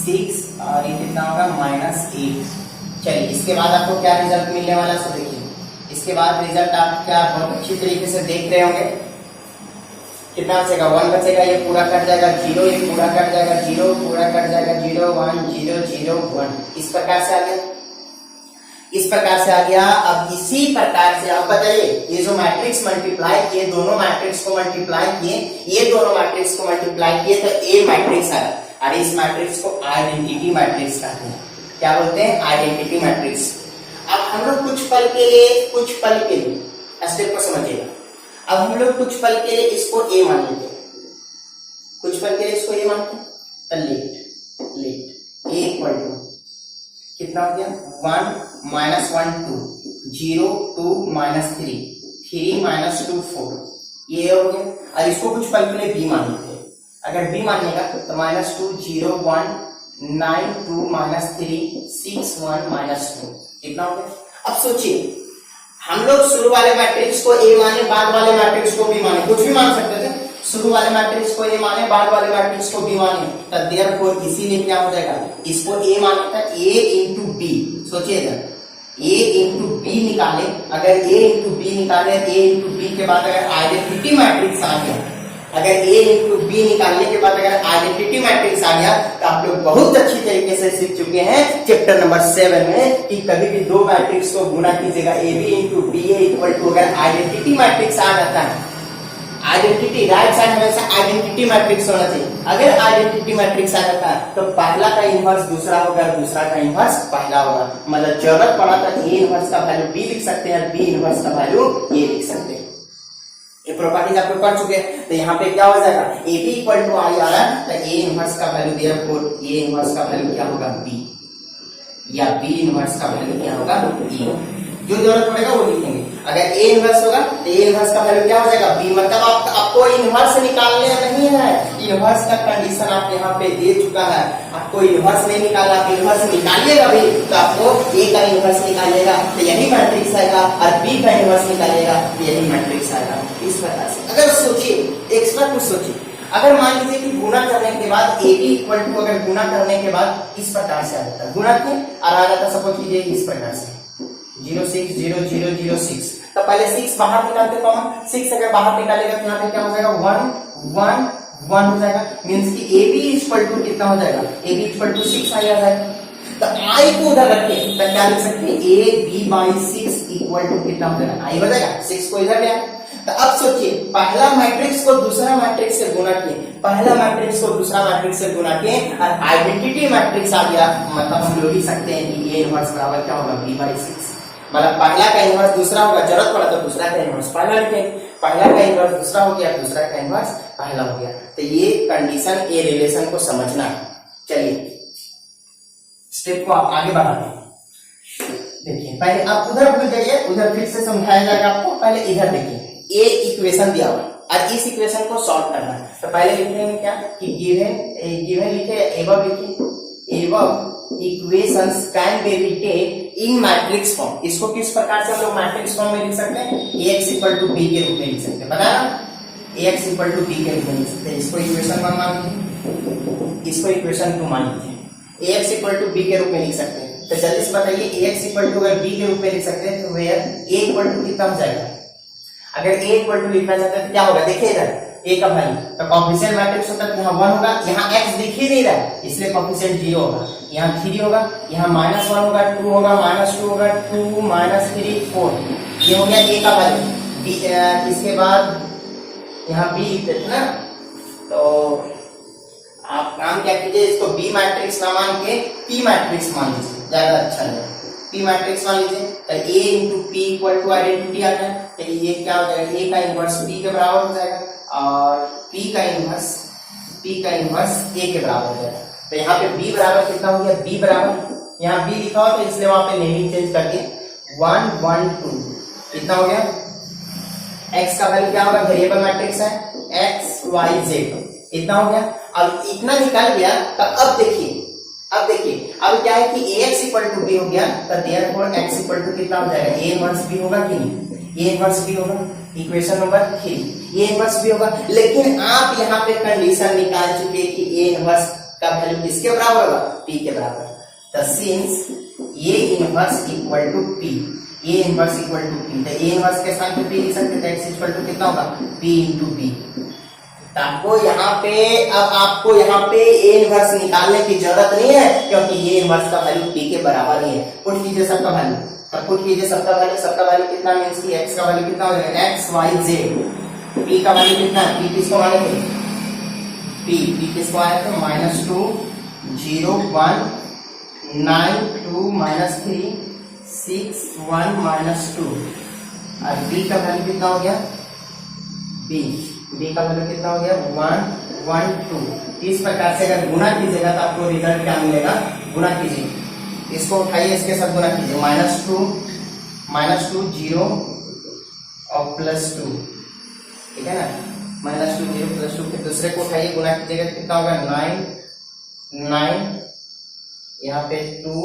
+6 और ये कितना होगा -8। चलिए इसके बाद आपको क्या रिजल्ट मिलने वाला है, देखिए इसके बाद रिजल्ट आप क्या बहुत अच्छी तरीके से देख रहे होंगे। कितना बचेगा 1 बचेगा, ये पूरा कट जाएगा 0, ये पूरा कट जाएगा 0, पूरा कट जाएगा 0 1 0 0 1, इस प्रकार से आ गया, इस प्रकार से आ गया। अब इसी प्रकार से आप बताइए, ये जो मैट्रिक्स मल्टीप्लाई किए, दोनों मैट्रिक्स को मल्टीप्लाई किए, ये दोनों मैट्रिक्स को मल्टीप्लाई किए तो ए मैट्रिक्स आया, और इस मैट्रिक्स को आइडेंटिटी मैट्रिक्स कहते हैं। क्या बोलते हैं, आइडेंटिटी मैट्रिक्स। अब हम लोग कुछ पल के लिए स्टेप को समझिएगा। अब हम लोग कुछ पल के लिए इसको ए मान लेते हैं, कुछ पल के लिए इसको ए मानते हैं, तो लेट ए इक्वल टू कितना हो गया 1 -1 2 0 2 -3 3 -2 4, ये हो गया। और इसको कुछ पल के लिए बी मान लेते हैं, अगर बी मानिएगा तो -2 0 1 9 2 -3 6 1 -2, कितना हो गया। अब सोचिए, हम लोग शुरू वाले मैट्रिक्स को ए माने, बाद वाले मैट्रिक्स को बी माने, कुछ भी मान सकते थे, शुरू वाले मैट्रिक्स को ए माने, बाद वाले मैट्रिक्स को बी माने, तो देयरफॉर इसीलिए क्या हो जाएगा, इसको ए माने था ए इंटू बी। सोचिएगा ए इंटू बी निकाले, अगर ए इंटू बी निकाले, ए इंटू बी के बाद अगर आइडेंटिटी मैट्रिक्स आ गया, अगर ए इंटू बी निकालने के बाद अगर आइडेंटिटी मैट्रिक्स आ गया, तो आप लोग बहुत अच्छी तरीके से सीख चुके हैं चैप्टर नंबर 7 में कि कभी भी दो मैट्रिक्स को गुना कीजिएगा, A B into B A equal to, अगर आइडेंटिटी मैट्रिक्स आ जाता है, आइडेंटिटी राइट साइड हमेशा आइडेंटिटी मैट्रिक्स होना चाहिए, अगर आइडेंटिटी मैट्रिक्स आ जाता है तो पहला का इनवर्स दूसरा होगा, दूसरा का इनवर्स पहला होगा। मतलब जरूरत पड़ा तो ए इनवर्स का वैल्यू बी लिख सकते हैं, बी इनवर्स का वैल्यू ए लिख सकते हैं। ये प्रॉपर्टीज आप लोग पढ़ चुके हैं। तो यहाँ पे क्या हो जाएगा, ए बी इक्वल टू आई आ रहा है, तो ए इनवर्स का वैल्यू देयरफॉर ए इनवर्स का वैल्यू क्या होगा, बी, या बी इनवर्स का वैल्यू क्या होगा, बी। जो जरूरत पड़ेगा वो लिखेंगे। अगर ए इनवर्स होगा तो ए इनवर्स का वैल्यू क्या हो जाएगा, बी। मतलब आपको इनवर्स निकालने नहीं है, इनवर्स का कंडीशन आप यहाँ पे दे चुका है, आपको इनवर्स नहीं निकालना, आप इनवर्स निकालिएगा भी तो आपको ए का इनवर्स निकालिएगा तो यही मैट्रिक्स आएगा, और बी का इनवर्स निकालिएगा तो यही मैट्रिक्स आएगा। इस प्रकार से अगर सोचिए, एक्स्ट्रा कुछ सोचिए, अगर मान लीजिए कि गुना करने के बाद ए बी इक्वल टू, अगर गुना करने के बाद इस प्रकार से आ जाता है, गुना क्यों आ जाता, सपोज कीजिए इस प्रकार से 0 6 0 0 0 6, तो पहले 6 बाहर निकालते कॉमन, 6 अगर बाहर निकालेगा तो यहाँ पे क्या हो जाएगा, 1 1 1 हो जाएगा, मींस कि ए बी इक्वल टू कितना हो जाएगा, ए बी इक्वल टू 6 आ जाएगा। तो आई को उधर रखे तो क्या लिख सकते हैं, A B by 6 equal to कितना हो जाएगा, आई हो जाएगा, 6 को इधर ले आए। तो अब सोचिए, पहला मैट्रिक्स को दूसरा मैट्रिक्स से गुना किए, पहला मैट्रिक्स को दूसरा मैट्रिक्स से गुना किए और आइडेंटिटी मैट्रिक्स आ गया, मतलब हम लोग लिख सकते हैं कि ए इनवर्स बराबर क्या होगा, बी बाई 6। मतलब पहला का इनवर्स दूसरा होगा, जरूरत पड़ा तो दूसरा का इनवर्स पहला लिखेंगे, पहला का इनवर्स दूसरा हो गया, दूसरा का इनवर्स पहला हो गया। तो ये कंडीशन, ये रिलेशन को समझना है। चलिए स्टेप को आप आगे बढ़ाते हैं। देखिए पहले आप उधर भूल जाइए, उधर फिर से समझाया जाएगा आपको, पहले इधर देखिए, ए इक्वेशन दिया हुआ और इस इक्वेशन को सॉल्व करना है। तो पहले लिखेंगे क्या कि गिवन लिखे, एबव लिखे, above equations can be written in matrix form. इसको किस प्रकार से हम लोग मैट्रिक्स फॉर्म में लिख सकते हैं, ax इक्वल टू बी के रूप में लिख सकते हैं, पता है ax इक्वल टू बी के रूप में लिख सकते हैं। इसको इक्वेशन 1 मान लीजिए, इसको इक्वेशन 2 मान लीजिए, ax इक्वल टू बी के रूप में लिख सकते हैं। तो जल्दी से बताइए ax इक्वल टू अगर b के रूप में लिख सकते हैं तो वेयर a इक्वल टू कितना हो जाएगा, अगर a इक्वल टू लिखना चाहते हैं तो क्या होगा, देखिए इधर a का वैल्यू, तो कोएफिशिएंट मैट्रिक्स होता है, यहाँ 1 होगा, यहाँ x दिख ही नहीं रहा है इसलिए कोएफिशिएंट 0 होगा, यहाँ 3 होगा, यहाँ -1 होगा, 2 होगा, -2 होगा, 2 -3 4, ये हो गया a का वैल्यू। इसके बाद यहाँ b लिखते थे ना, तो आप काम क्या कीजिए, इसको b मैट्रिक्स ना मान के p मैट्रिक्स मान लीजिए, ज्यादा अच्छा है। p मैट्रिक्स मान लीजिए, तो a into P equal to identity आ जाए, तो ये क्या हो जाएगा, a का इनवर्स b के बराबर हो जाएगा और p का इनवर्स a के बराबर हो जाएगा। तो यहाँ पे b बराबर कितना हो गया, b बराबर, यहाँ b लिखा हो तो इसलिए वहां पे नेमिंग चेंज करके 1 1 2 कितना हो गया, x का वैल्यू क्या होगा, वेरिएबल मैट्रिक्स है x y z, इतना हो गया। अब इतना निकल गया, तो अब देखिए अब क्या है कि ax इक्वल टू b हो गया, तो देयरफॉर x इक्वल टू कितना हो जाएगा, a इनवर्स b होगा कि नहीं, a इनवर्स b होगा, equation number 3 a inverse b होगा। लेकिन आप यहाँ पे कंडीशन निकाल चुके कि a इनवर्स का वैल्यू किसके बराबर होगा, p के बराबर। तो since a inverse equal to p, a inverse equal to p, तो a इनवर्स के स्थान पे p लिख सकते हैं, x इक्वल टू कितना होगा, p इंटू p। आपको यहाँ पे a इनवर्स निकालने की जरूरत नहीं है, क्योंकि a इनवर्स का वैल्यू p के बराबर ही है। पुट कीजिए सबका वैल्यू, तब पुट कीजिए सबका वैल्यू कितना, मींस कि x का वैल्यू कितना हो जाएगा, x y z, p का वैल्यू कितना है, p किसको माने थे, p किसको आए थे, -2 0 1 9 2 -3 6 1 -2, और b का वैल्यू कितना हो गया, b का वैल्यू कितना हो गया, 1 1 2। इस प्रकार से अगर गुना कीजिएगा तो आपको रिजल्ट क्या मिलेगा, गुना कीजिए, इसको उठाइए, इसके साथ गुना कीजिए, -2 0 और +2, ठीक है ना, -2 0 +2, फिर दूसरे को उठाइए, गुना कीजिएगा कितना होगा, 9 9, यहाँ पे 2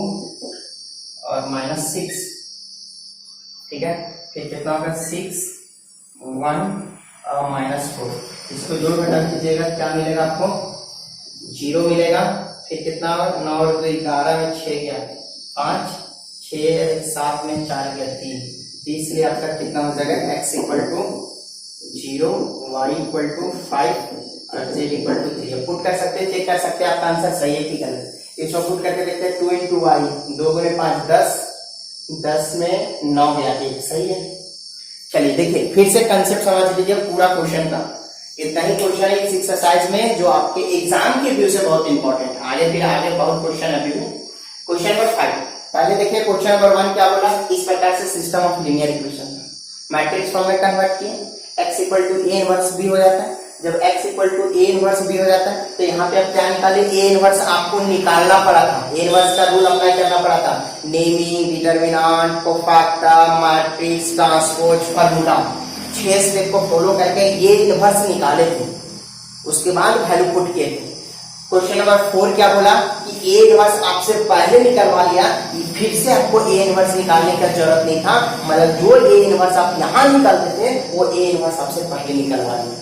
और -6, ठीक है, फिर कितना होगा, 6 1 -4। इसको 2 घटा कीजिएगा, क्या मिलेगा आपको? 0 मिलेगा। फिर कितना? 9 और 2 11 में 6 गया 5, 6 7 में 4 गया 3। इसलिए आपका कितना हो जाएगा? x equal to 0, y equal to 5 और z इक्वल टू 3। पुट कर सकते हैं, चेक कर सकते हैं आपका आंसर सही है कि गलत। इसको पुट करके देखते हैं। 2 इंटू वाई, 2 गुने 5 10, 10 में 9 गया 1, सही है। चलिए देखिए फिर से कंसेप्ट समझ लीजिए पूरा क्वेश्चन का। इतना ही क्वेश्चन है इस एक्सरसाइज में जो आपके एग्जाम के व्यू से बहुत इंपॉर्टेंट है। आगे बहुत क्वेश्चन अभी भी। क्वेश्चन नंबर 5 पहले देखिए। क्वेश्चन नंबर 1 क्या बोला? इस प्रकार से system of linear equation matrix form में कन्वर्ट किए, x equal to A inverse B हो जाता है। जब x equal to A inverse B हो जाता है तो यहाँ पे आप क्या निकाले? ए इनवर्स आपको निकालना पड़ा था। ए इनवर्स का रूल अप्लाई करना पड़ा था। Naming, determinant, cofactor, matrix, transpose, formula, 6 step को फॉलो करके ए इनवर्स निकाले थे। उसके बाद वैल्यू पुट किए थे। क्वेश्चन नंबर 4 क्या बोला? कि ए इनवर्स आपसे पहले निकलवा लिया, फिर से आपको ए इनवर्स निकालने का जरूरत नहीं था। मतलब जो ए इनवर्स आप यहाँ निकालते थे वो ए इनवर्स आपसे पहले निकलवा लिया।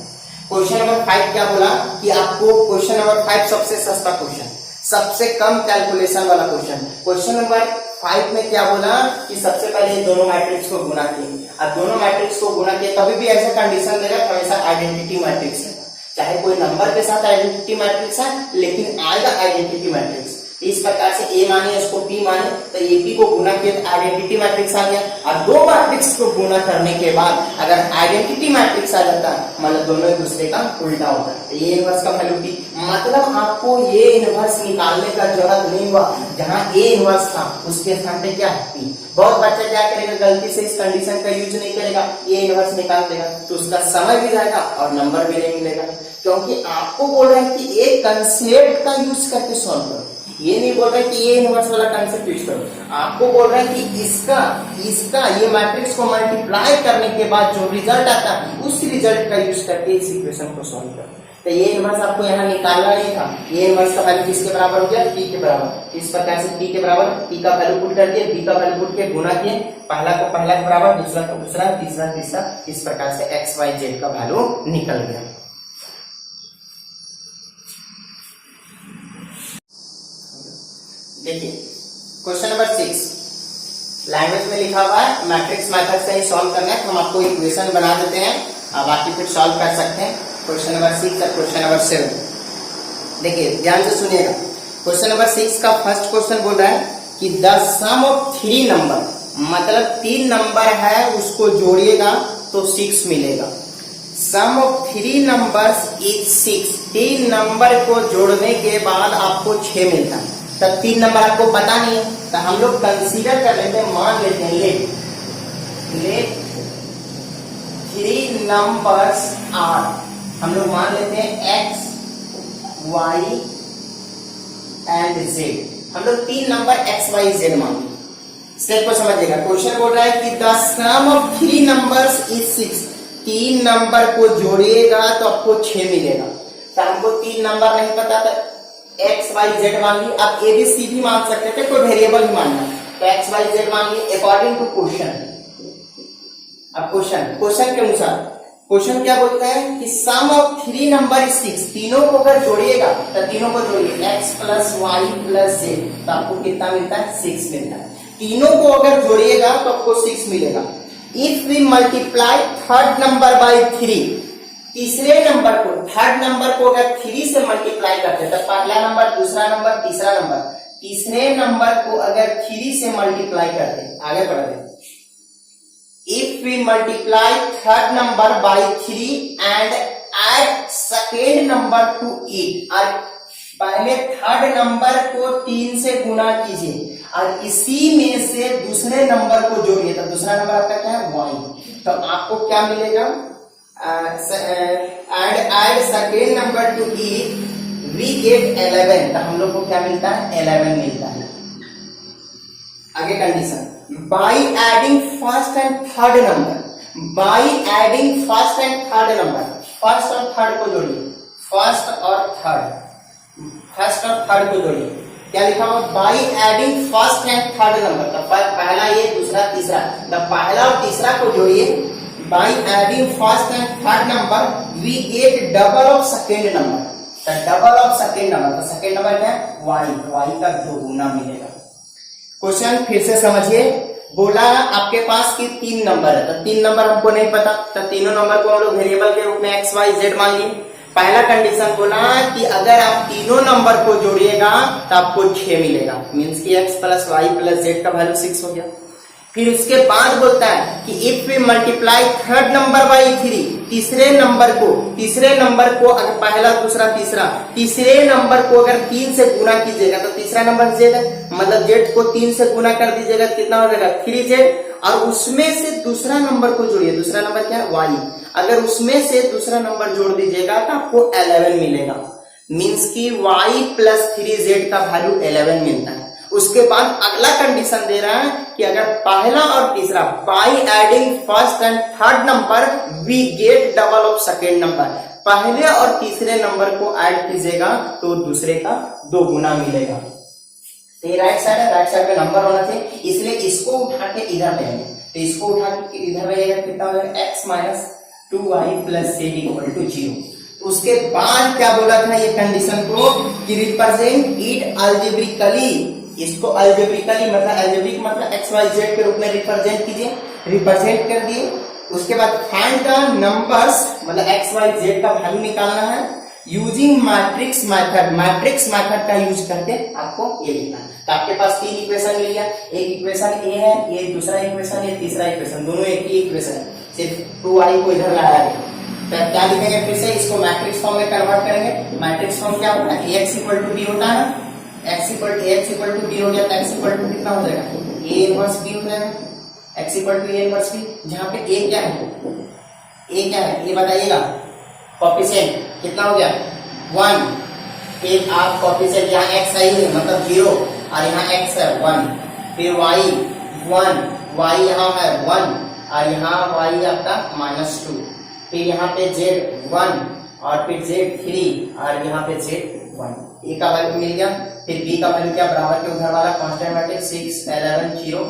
क्वेश्चन नंबर 5 क्या बोला? कि आपको क्वेश्चन नंबर 5 सबसे सस्ता क्वेश्चन, सबसे कम कैलकुलेशन वाला क्वेश्चन। क्वेश्चन नंबर 5 में क्या बोला? कि सबसे पहले दोनों मैट्रिक्स को गुना किए। अब दोनों मैट्रिक्स को गुना किए तभी भी ऐसा कंडीशन देगा हमेशा आइडेंटिटी मैट्रिक्स है। चाहे कोई नंबर के साथ आइडेंटिटी मैट्रिक्स है लेकिन आएगा आइडेंटिटी मैट्रिक्स। इस प्रकार से ए माने इसको पी माने तो ए पी को गुना किया तो आइडेंटिटी मैट्रिक्स आ गया। और दो मैट्रिक्स को गुना करने के बाद अगर आइडेंटिटी मैट्रिक्स आ जाता है मतलब दोनों एक दूसरे का उल्टा होता है। तो ये इनवर्स का वैल्यू पी, मतलब आपको ये इनवर्स निकालने का जरूरत नहीं हुआ। जहां ए इनवर्स था उसके स्थान पे क्या है? पी। बहुत बच्चा क्या करेगा? गलती से इस कंडीशन का यूज नहीं करेगा, ए इनवर्स निकाल देगा तो उसका समय भी जाएगा और नंबर भी नहीं मिलेगा। क्योंकि आपको बोल रहे हैं कि एक कंसेप्ट का यूज करके सॉल्व करो, ये नहीं बोल रहे कि ये इनवर्स वाला कंसेप्ट यूज करो। आपको बोल रहे हैं कि इसका ये मैट्रिक्स को मल्टीप्लाई करने के बाद जो रिजल्ट आता है उस रिजल्ट का यूज करके इस इक्वेशन को सॉल्व करो। तो ये इनवर्स आपको यहाँ निकालना नहीं था। ये इनवर्स का वैल्यू किसके बराबर हो गया? p के बराबर। इस प्रकार से p के बराबर p का वैल्यू पुट कर दिए, b का वैल्यू पुट के गुना किए, पहला को पहला के बराबर, दूसरा को दूसरा, तीसरा तीसरा, इस प्रकार से x y z का वैल्यू निकल गया। देखिए क्वेश्चन नंबर 6 लैंग्वेज में लिखा हुआ है, मैट्रिक्स मेथड से ही सॉल्व करना है। हम आपको इक्वेशन बना देते हैं, अब बाकी फिर सॉल्व कर सकते हैं। क्वेश्चन नंबर 6 और क्वेश्चन नंबर 7 देखिए ध्यान से सुनिएगा। क्वेश्चन नंबर 6 का फर्स्ट क्वेश्चन बोल रहा है कि द सम ऑफ 3 नंबर, मतलब 3 नंबर है उसको जोड़िएगा तो 6 मिलेगा। सम ऑफ 3 नंबर्स इज 6। 3 नंबर को जोड़ने के बाद आपको 6 मिलता है। तब 3 नंबर आपको पता नहीं है तो हम लोग कंसीडर कर लेते हैं, मान लेते हैं लेट 3 नंबर्स आर, हम लोग मान लेते हैं x, y एंड z। हम लोग 3 नंबर x, y, z मान लेते। स्टेप को समझिएगा। क्वेश्चन बोल रहा है कि the sum of 3 numbers is 6। 3 number को जोड़िएगा तो आपको 6 मिलेगा। तो हमको 3 नंबर नहीं पता था, x, y, z मान ली। आप a b c भी मान सकते थे, कोई वेरिएबल ही मानना तो x, y, z मान ली अकॉर्डिंग टू क्वेश्चन। अब क्वेश्चन के अनुसार क्वेश्चन क्या बोलता है कि सम ऑफ 3 नंबर 6। तीनों को अगर जोड़िएगा तो तीनों को जोड़िए x plus y plus z तो आपको कितना मिलता है? 6 मिलता है। तीनों को अगर जोड़िएगा तो आपको 6 मिलेगा। If we multiply third number by 3, तीसरे नंबर को थर्ड नंबर को अगर 3 से मल्टीप्लाई करते हैं तो पहला नंबर, दूसरा नंबर, तीसरा नंबर, तीसरे नंबर को अगर 3 से मल्टीप्लाई करते हैं, आगे बढ़ते हैं। If we multiply third number by 3 and add second number to it, और पहले थर्ड नंबर को 3 से गुना कीजिए और इसी में से दूसरे नंबर को जोड़िए तो दूसरा नंबर आपका क्या है? y। तो आपको क्या मिलेगा? Add second number to it we get 11। तो हम लोग को क्या मिलता है? 11 मिलता है। आगे condition, by adding first and third number, by adding first and third number, first और थर्ड को जोड़िए, फर्स्ट और थर्ड को जोड़िए। क्या लिखा हुआ? By adding first and third number. तो पहला ये, दूसरा, तीसरा, तो पहला और तीसरा को जोड़िए by adding first and third number we get double of second number. The double of second number, तो second number क्या है y का दोगुना मिलेगा। क्वेश्चन फिर से समझिए, बोला आपके पास कि 3 नंबर है, तो 3 नंबर हमको नहीं पता, तो तीनों नंबर को हम लोग वेरिएबल के रूप में x y z मान लिए। पहला कंडीशन बोला कि अगर आप तीनों नंबर को जोड़िएगा तो आपको 6 मिलेगा, मीन्स कि x plus y plus z का वैल्यू 6 हो गया। फिर उसके बाद बोलता है कि if we multiply third number by 3, तीसरे नंबर को अगर पहला दूसरा तीसरे नंबर को अगर 3 से गुना कीजिएगा तो तीसरा नंबर z है, मतलब z को 3 से गुना कर दीजिएगा तो कितना हो जाएगा 3z, और उसमें से दूसरा नंबर को जोड़िए, दूसरा नंबर क्या है y, अगर उसमें से दूसरा नंबर जोड़ दीजिएगा तो आपको 11 मिलेगा, मीन्स कि y प्लस 3z का वैल्यू 11 मिलता है। उसके बाद अगला कंडीशन दे रहा है कि अगर पहला और तीसरा by adding first and third number we get double of second number, पहले और तीसरे नंबर को ऐड कीजिएगा तो दूसरे का 2 गुना मिलेगा। तो ये राइट साइड है, राइट साइड में नंबर होना चाहिए, इसलिए इसको उठा के इधर ले आएंगे, तो इसको उठा के इधर ले कितना हो जाएगा x minus 2y plus z equal to 0। उसके बाद क्या बोला था ये कंडीशन को कि रिप्रेजेंट इट अलजेब्रिकली, इसको अलजेब्रिकली मतलब अलजेब्रिक मतलब एक्स वाई जेड के रूप में रिप्रेजेंट कीजिए, रिप्रेजेंट कर दिए। उसके बाद फाइंड द नंबर्स मतलब एक्स वाई जेड का वैल्यू निकालना है using matrix method, matrix method का यूज करके आपको ये लिखना है। तो आपके पास 3 इक्वेशन मिल गया, एक इक्वेशन ए है, ये दूसरा इक्वेशन, ये तीसरा इक्वेशन, दोनों एक ही इक्वेशन है, सिर्फ 2i को इधर लाया है। तो क्या लिखेंगे, फिर से इसको मैट्रिक्स फॉर्म में कन्वर्ट करेंगे। मैट्रिक्स फॉर्म क्या होता है, ax इक्वल टू b होता है, x इक्वल टू b हो गया, x इक्वल टू कितना हो जाएगा a इनवर्स b हो जाएगा, x equal to a inverse b, जहां पे a क्या है ये बताइएगा, कोएफिशिएंट कितना हो गया 1, फिर आप कोएफिशिएंट यहाँ x है ही मतलब 0 और यहाँ x है 1, फिर y 1, y यहाँ है 1 और यहाँ y आपका -2, फिर यहाँ पे z 1 और फिर z 3 और यहाँ पे z 1, a का वैल्यू मिल गया। फिर b का वैल्यू क्या, बराबर के उधर वाला कांस्टेंट मैट्रिक्स 6 11 0,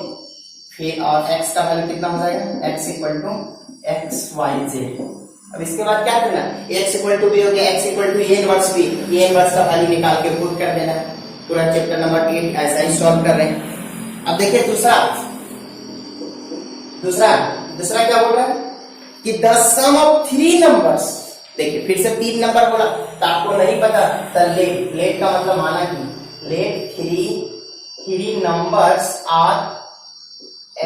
फिर और x का वैल्यू कितना हो जाएगा x equal to x y z। अब इसके बाद क्या करना है, x इक्वल टू b हो गया, x equal to a inverse b, a inverse का वैल्यू निकाल के पुट कर देना है। पूरा चैप्टर नंबर 8 ऐसा ही सॉल्व कर रहे हैं। अब देखिए दूसरा क्या बोल रहा है कि द सम ऑफ 3 नंबर्स, देखिए फिर से 3 नंबर बोला, तो आपको नहीं पता तो लेट का मतलब माना कि let 3 numbers are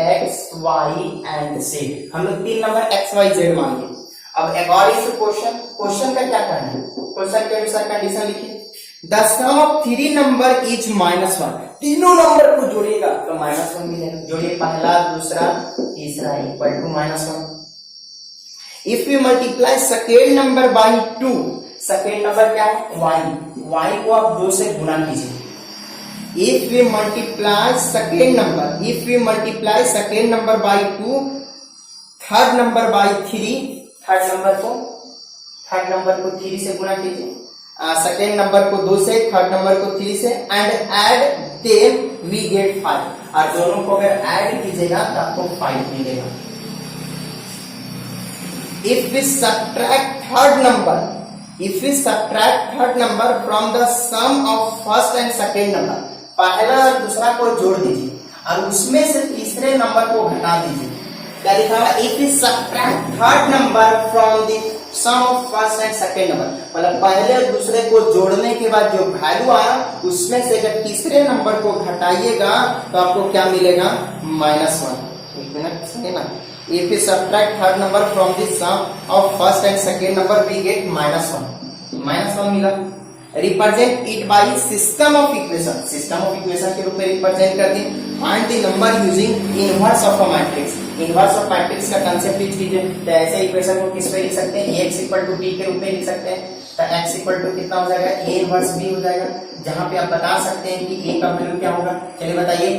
x y and z, हम लोग 3 नंबर x y z मान लिए। अब एक और इस क्वेश्चन का क्या करना है, क्वेश्चन के अनुसार कंडीशन लिखिए, the sum of 3 number is -1, तीनों नंबर को जोड़िएगा तो -1 मिलेगा, जोड़िए पहला दूसरा तीसरा equal to -1। If you multiply second number by 2, second number क्या है y को आप 2 से गुना कीजिए। If you multiply second number by 2, third number by 3, third number को 3 से गुना कीजिए, सेकेंड नंबर को 2 से, थर्ड नंबर को 3 से, and add them we get 5, और दोनों को अगर ऐड कीजिएगा तो आपको 5 मिलेगा। If we subtract third number from the sum of first and second number, पहला और दूसरा को जोड़ दीजिए और उसमें से तीसरे नंबर को घटा दीजिए। क्या लिखा है, if we subtract third number from the sum of first and second number, मतलब पहले और दूसरे को जोड़ने के बाद जो वैल्यू आया उसमें से जब तीसरे नंबर को घटाइएगा तो आपको क्या मिलेगा -1। एक मिनट सुनिए ना, if we subtract third number from the sum of first and second number we get -1 मिला। Represent it by system of equation के रूप में रिप्रेजेंट कर दी। Find the number using inverse of a matrix, inverse of matrix का concept use कीजिए। तो ऐसे इक्वेशन को किस पे लिख सकते हैं, x इक्वल टू b के रूप में लिख सकते हैं। तो x इक्वल टू कितना हो जाएगा, a इनवर्स b हो जाएगा, जहां पे आप बता सकते हैं कि a का वैल्यू क्या होगा। चलिए बताइए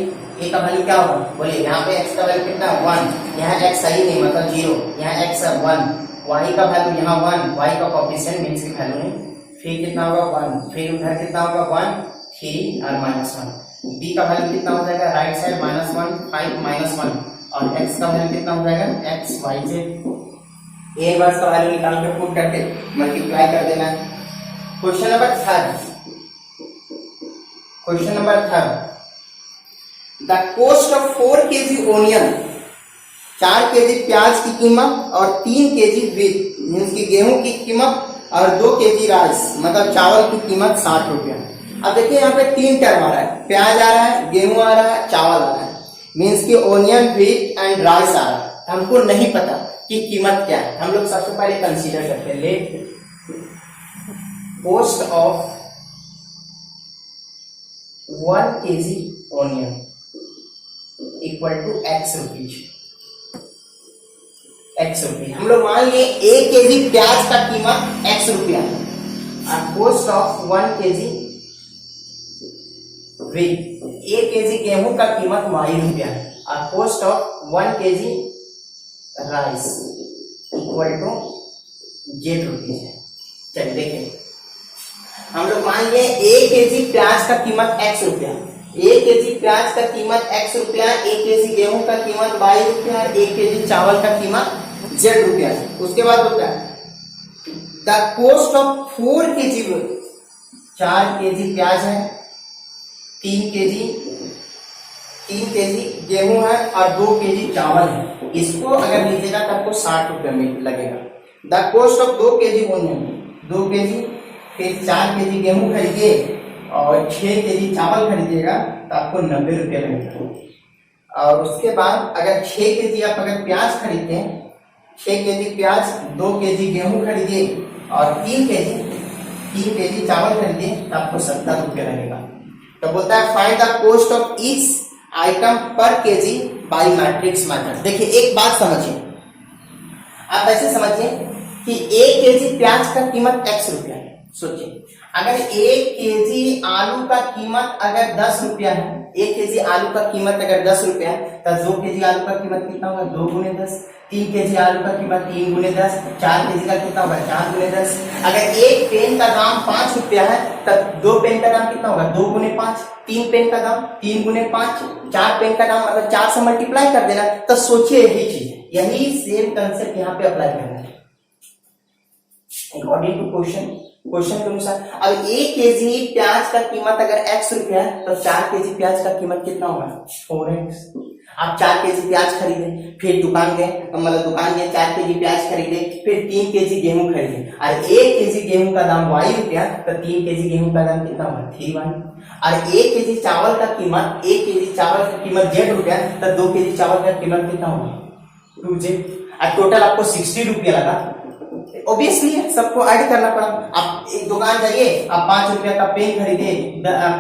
a का वैल्यू क्या होगा, बोलिए। यहाँ पे x का वैल्यू कितना है 1, यहाँ x सही नहीं मतलब 0, यहाँ x है 1, y का वैल्यू यहाँ 1, y का कोएफिशिएंट मींस की वैल्यू नहीं, फिर कितना होगा 1, फिर उधर कितना होगा 1 3 और -1। b का वैल्यू कितना हो जाएगा, राइट साइड -1 5 -1, और x का वैल्यू कितना हो जाएगा x y z। A inverse का वैल्यू निकाल के पुट करके मल्टीप्लाई कर देना है। Question number third, question number third, the cost of 4 kg onion, 4 kg प्याज की कीमत और 3 kg व्हीट मीन्स की गेहूं की कीमत और 2 kg राइस मतलब चावल की कीमत 60 रुपया। अब देखिए यहाँ पे 3 टर्म आ रहा है, प्याज आ रहा है, गेहूं आ रहा है, चावल आ रहा है, मीन्स की ओनियन व्हीट एंड राइस आ रहा है। हमको नहीं पता कि कीमत क्या है। हम लोग सबसे पहले कंसीडर करते हैं, let cost of 1 kg onion equal to x rupees, x रुपये। हम लोग मान लिए 1 kg प्याज का कीमत x रुपया और cost of 1 kg wheat, 1 kg गेहूं का कीमत y रुपया और cost of 1 kg rice equal to z rupees है। चलिए देखें, हम लोग मान लिए 1 kg प्याज का कीमत x रुपया, 1 kg प्याज का कीमत x रुपया, 1 kg गेहूं का कीमत y रुपया, 1 kg चावल का कीमत z रुपया। उसके बाद होता है the cost of 4 kg, 4 kg प्याज है, 3 kg गेहूं है और 2 kg चावल है। इसको अगर लीजिएगा तो आपको 60 रुपये में लगेगा। The cost of 2 kg onion, 2 kg, फिर 4 kg गेहूं खरीदिए और 6 kg चावल खरीदिएगा तो आपको 90 रुपये लगेगा। और उसके बाद अगर 6 kg आप अगर प्याज खरीदते हैं, 6 kg प्याज, 2 kg गेहूं खरीदिए और 3 kg चावल खरीदिए तो आपको 70 रुपये लगेगा। तो बोलता है find the cost of each item पर केजी बाय मैट्रिक्स मेथड। देखिए एक बात समझिए, आप ऐसे समझिए कि 1 kg प्याज का कीमत x रुपया है। सोचिए अगर 1 kg आलू का कीमत अगर 10 रुपया है, 1 kg आलू का कीमत अगर 10 रुपया है तो 2 kg आलू का कीमत कितना होगा, 2 गुने 10, 3 kg आलू का कीमत 3 गुने 10, 4 kg का कितना होगा, 4 गुने 10। अगर एक पेन का दाम 5 रुपया है तब 2 पेन का दाम कितना होगा, 2 गुने 5, 3 पेन का दाम 3 गुने 5, 4 पेन का दाम अगर 4 से मल्टीप्लाई कर देना तो सोचिए यही चीज, यही सेम कंसेप्ट यहाँ पे अप्लाई करना है अकॉर्डिंग टू क्वेश्चन के अनुसार। अब 1 kg प्याज का कीमत अगर x रुपया है तो 4 kg प्याज का कीमत कितना होगा, 4x। आप 4 kg प्याज खरीदे, फिर दुकान गए 4 kg प्याज खरीदे, फिर 3 kg गेहूं खरीदे और 1 kg गेहूं का दाम y रुपया तो 3 kg गेहूं का दाम कितना होगा, 3y। और 1 kg चावल का कीमत, 1 kg चावल की कीमत z रुपया तो 2 kg चावल का कीमत कितना होगा, 2z। और टोटल आपको 60 रुपया लगा। ऑब्वियसली सबको ऐड करना पड़ा। आप एक दुकान जाइए, आप 5 रुपया का पेन खरीदिए,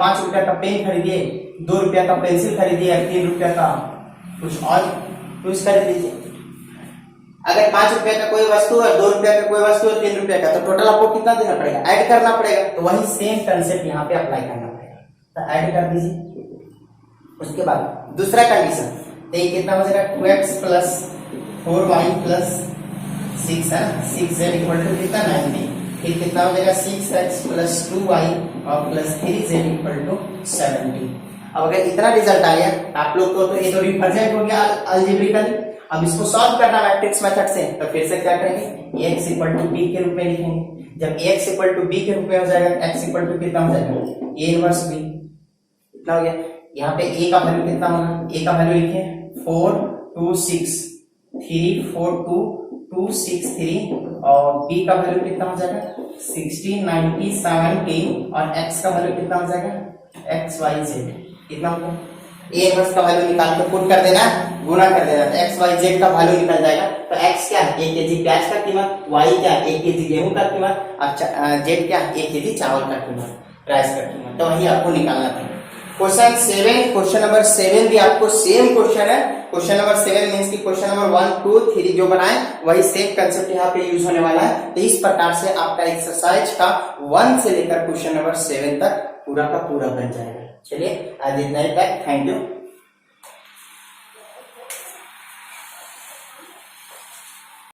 5 रुपया का पेन खरीदिए, 2 रुपया का पेंसिल खरीदिए, 3 रुपया का कुछ और यूज कर दीजिए। अगर 5 रुपया का कोई वस्तु है, 2 रुपया का कोई वस्तु है, 3 रुपया का, तो टोटल आपको कितना देना पड़ेगा, ऐड करना पड़ेगा। तो वही सेम कंसेप्ट यहाँ पे अप्लाई करना पड़ेगा, तो ऐड कर दीजिए। उसके बाद दूसरा कंडीशन, तो ये कितना हो जाएगा, 2x प्लस 4y प्लस 6 है, 6z इक्वल टू कितना, 90। फिर कितना हो जाएगा, 6x प्लस 2y और प्लस 3z इक्वल टू 70। अब अगर इतना रिजल्ट आ गया आप लोग को, तो ये तो रिप्रेजेंट हो गया अलजेब्रिकली। अब इसको सॉल्व करना मैट्रिक्स मेथड से, तो फिर से क्या करेंगे, x इक्वल टू b के रूप में लिखेंगे। जब x इक्वल टू b के रूप में हो जाएगा, x इक्वल टू कितना हो जाएगा, a इनवर्स b। कितना हो गया, यहाँ पे a का वैल्यू कितना होगा, a का वैल्यू लिखे 4 2 6 3 4 2 2 6 3 और b का वैल्यू कितना हो जाएगा, 16 90 17 और x का वैल्यू कितना हो जाएगा, x y z। कितना होगा, a इनवर्स का वैल्यू निकाल के पुट कर देना, गुना कर देना, तो x y z का वैल्यू निकल जाएगा। तो x क्या है, 1 kg प्याज का कीमत, y क्या है, 1 kg गेहूं का कीमत और z क्या है, 1 kg चावल का कीमत, राइस का कीमत। तो वही आपको निकालना था। क्वेश्चन 7, क्वेश्चन नंबर 7 भी आपको सेम क्वेश्चन है। क्वेश्चन नंबर 7 मींस की क्वेश्चन नंबर 1 2 3 जो बनाए वही सेम कंसेप्ट यहाँ पे यूज होने वाला है। तो इस प्रकार से आपका एक्सरसाइज का 1 से लेकर क्वेश्चन नंबर 7 तक पूरा का पूरा बन जाएगा। चलिए आज इतना ही तक, थैंक यू।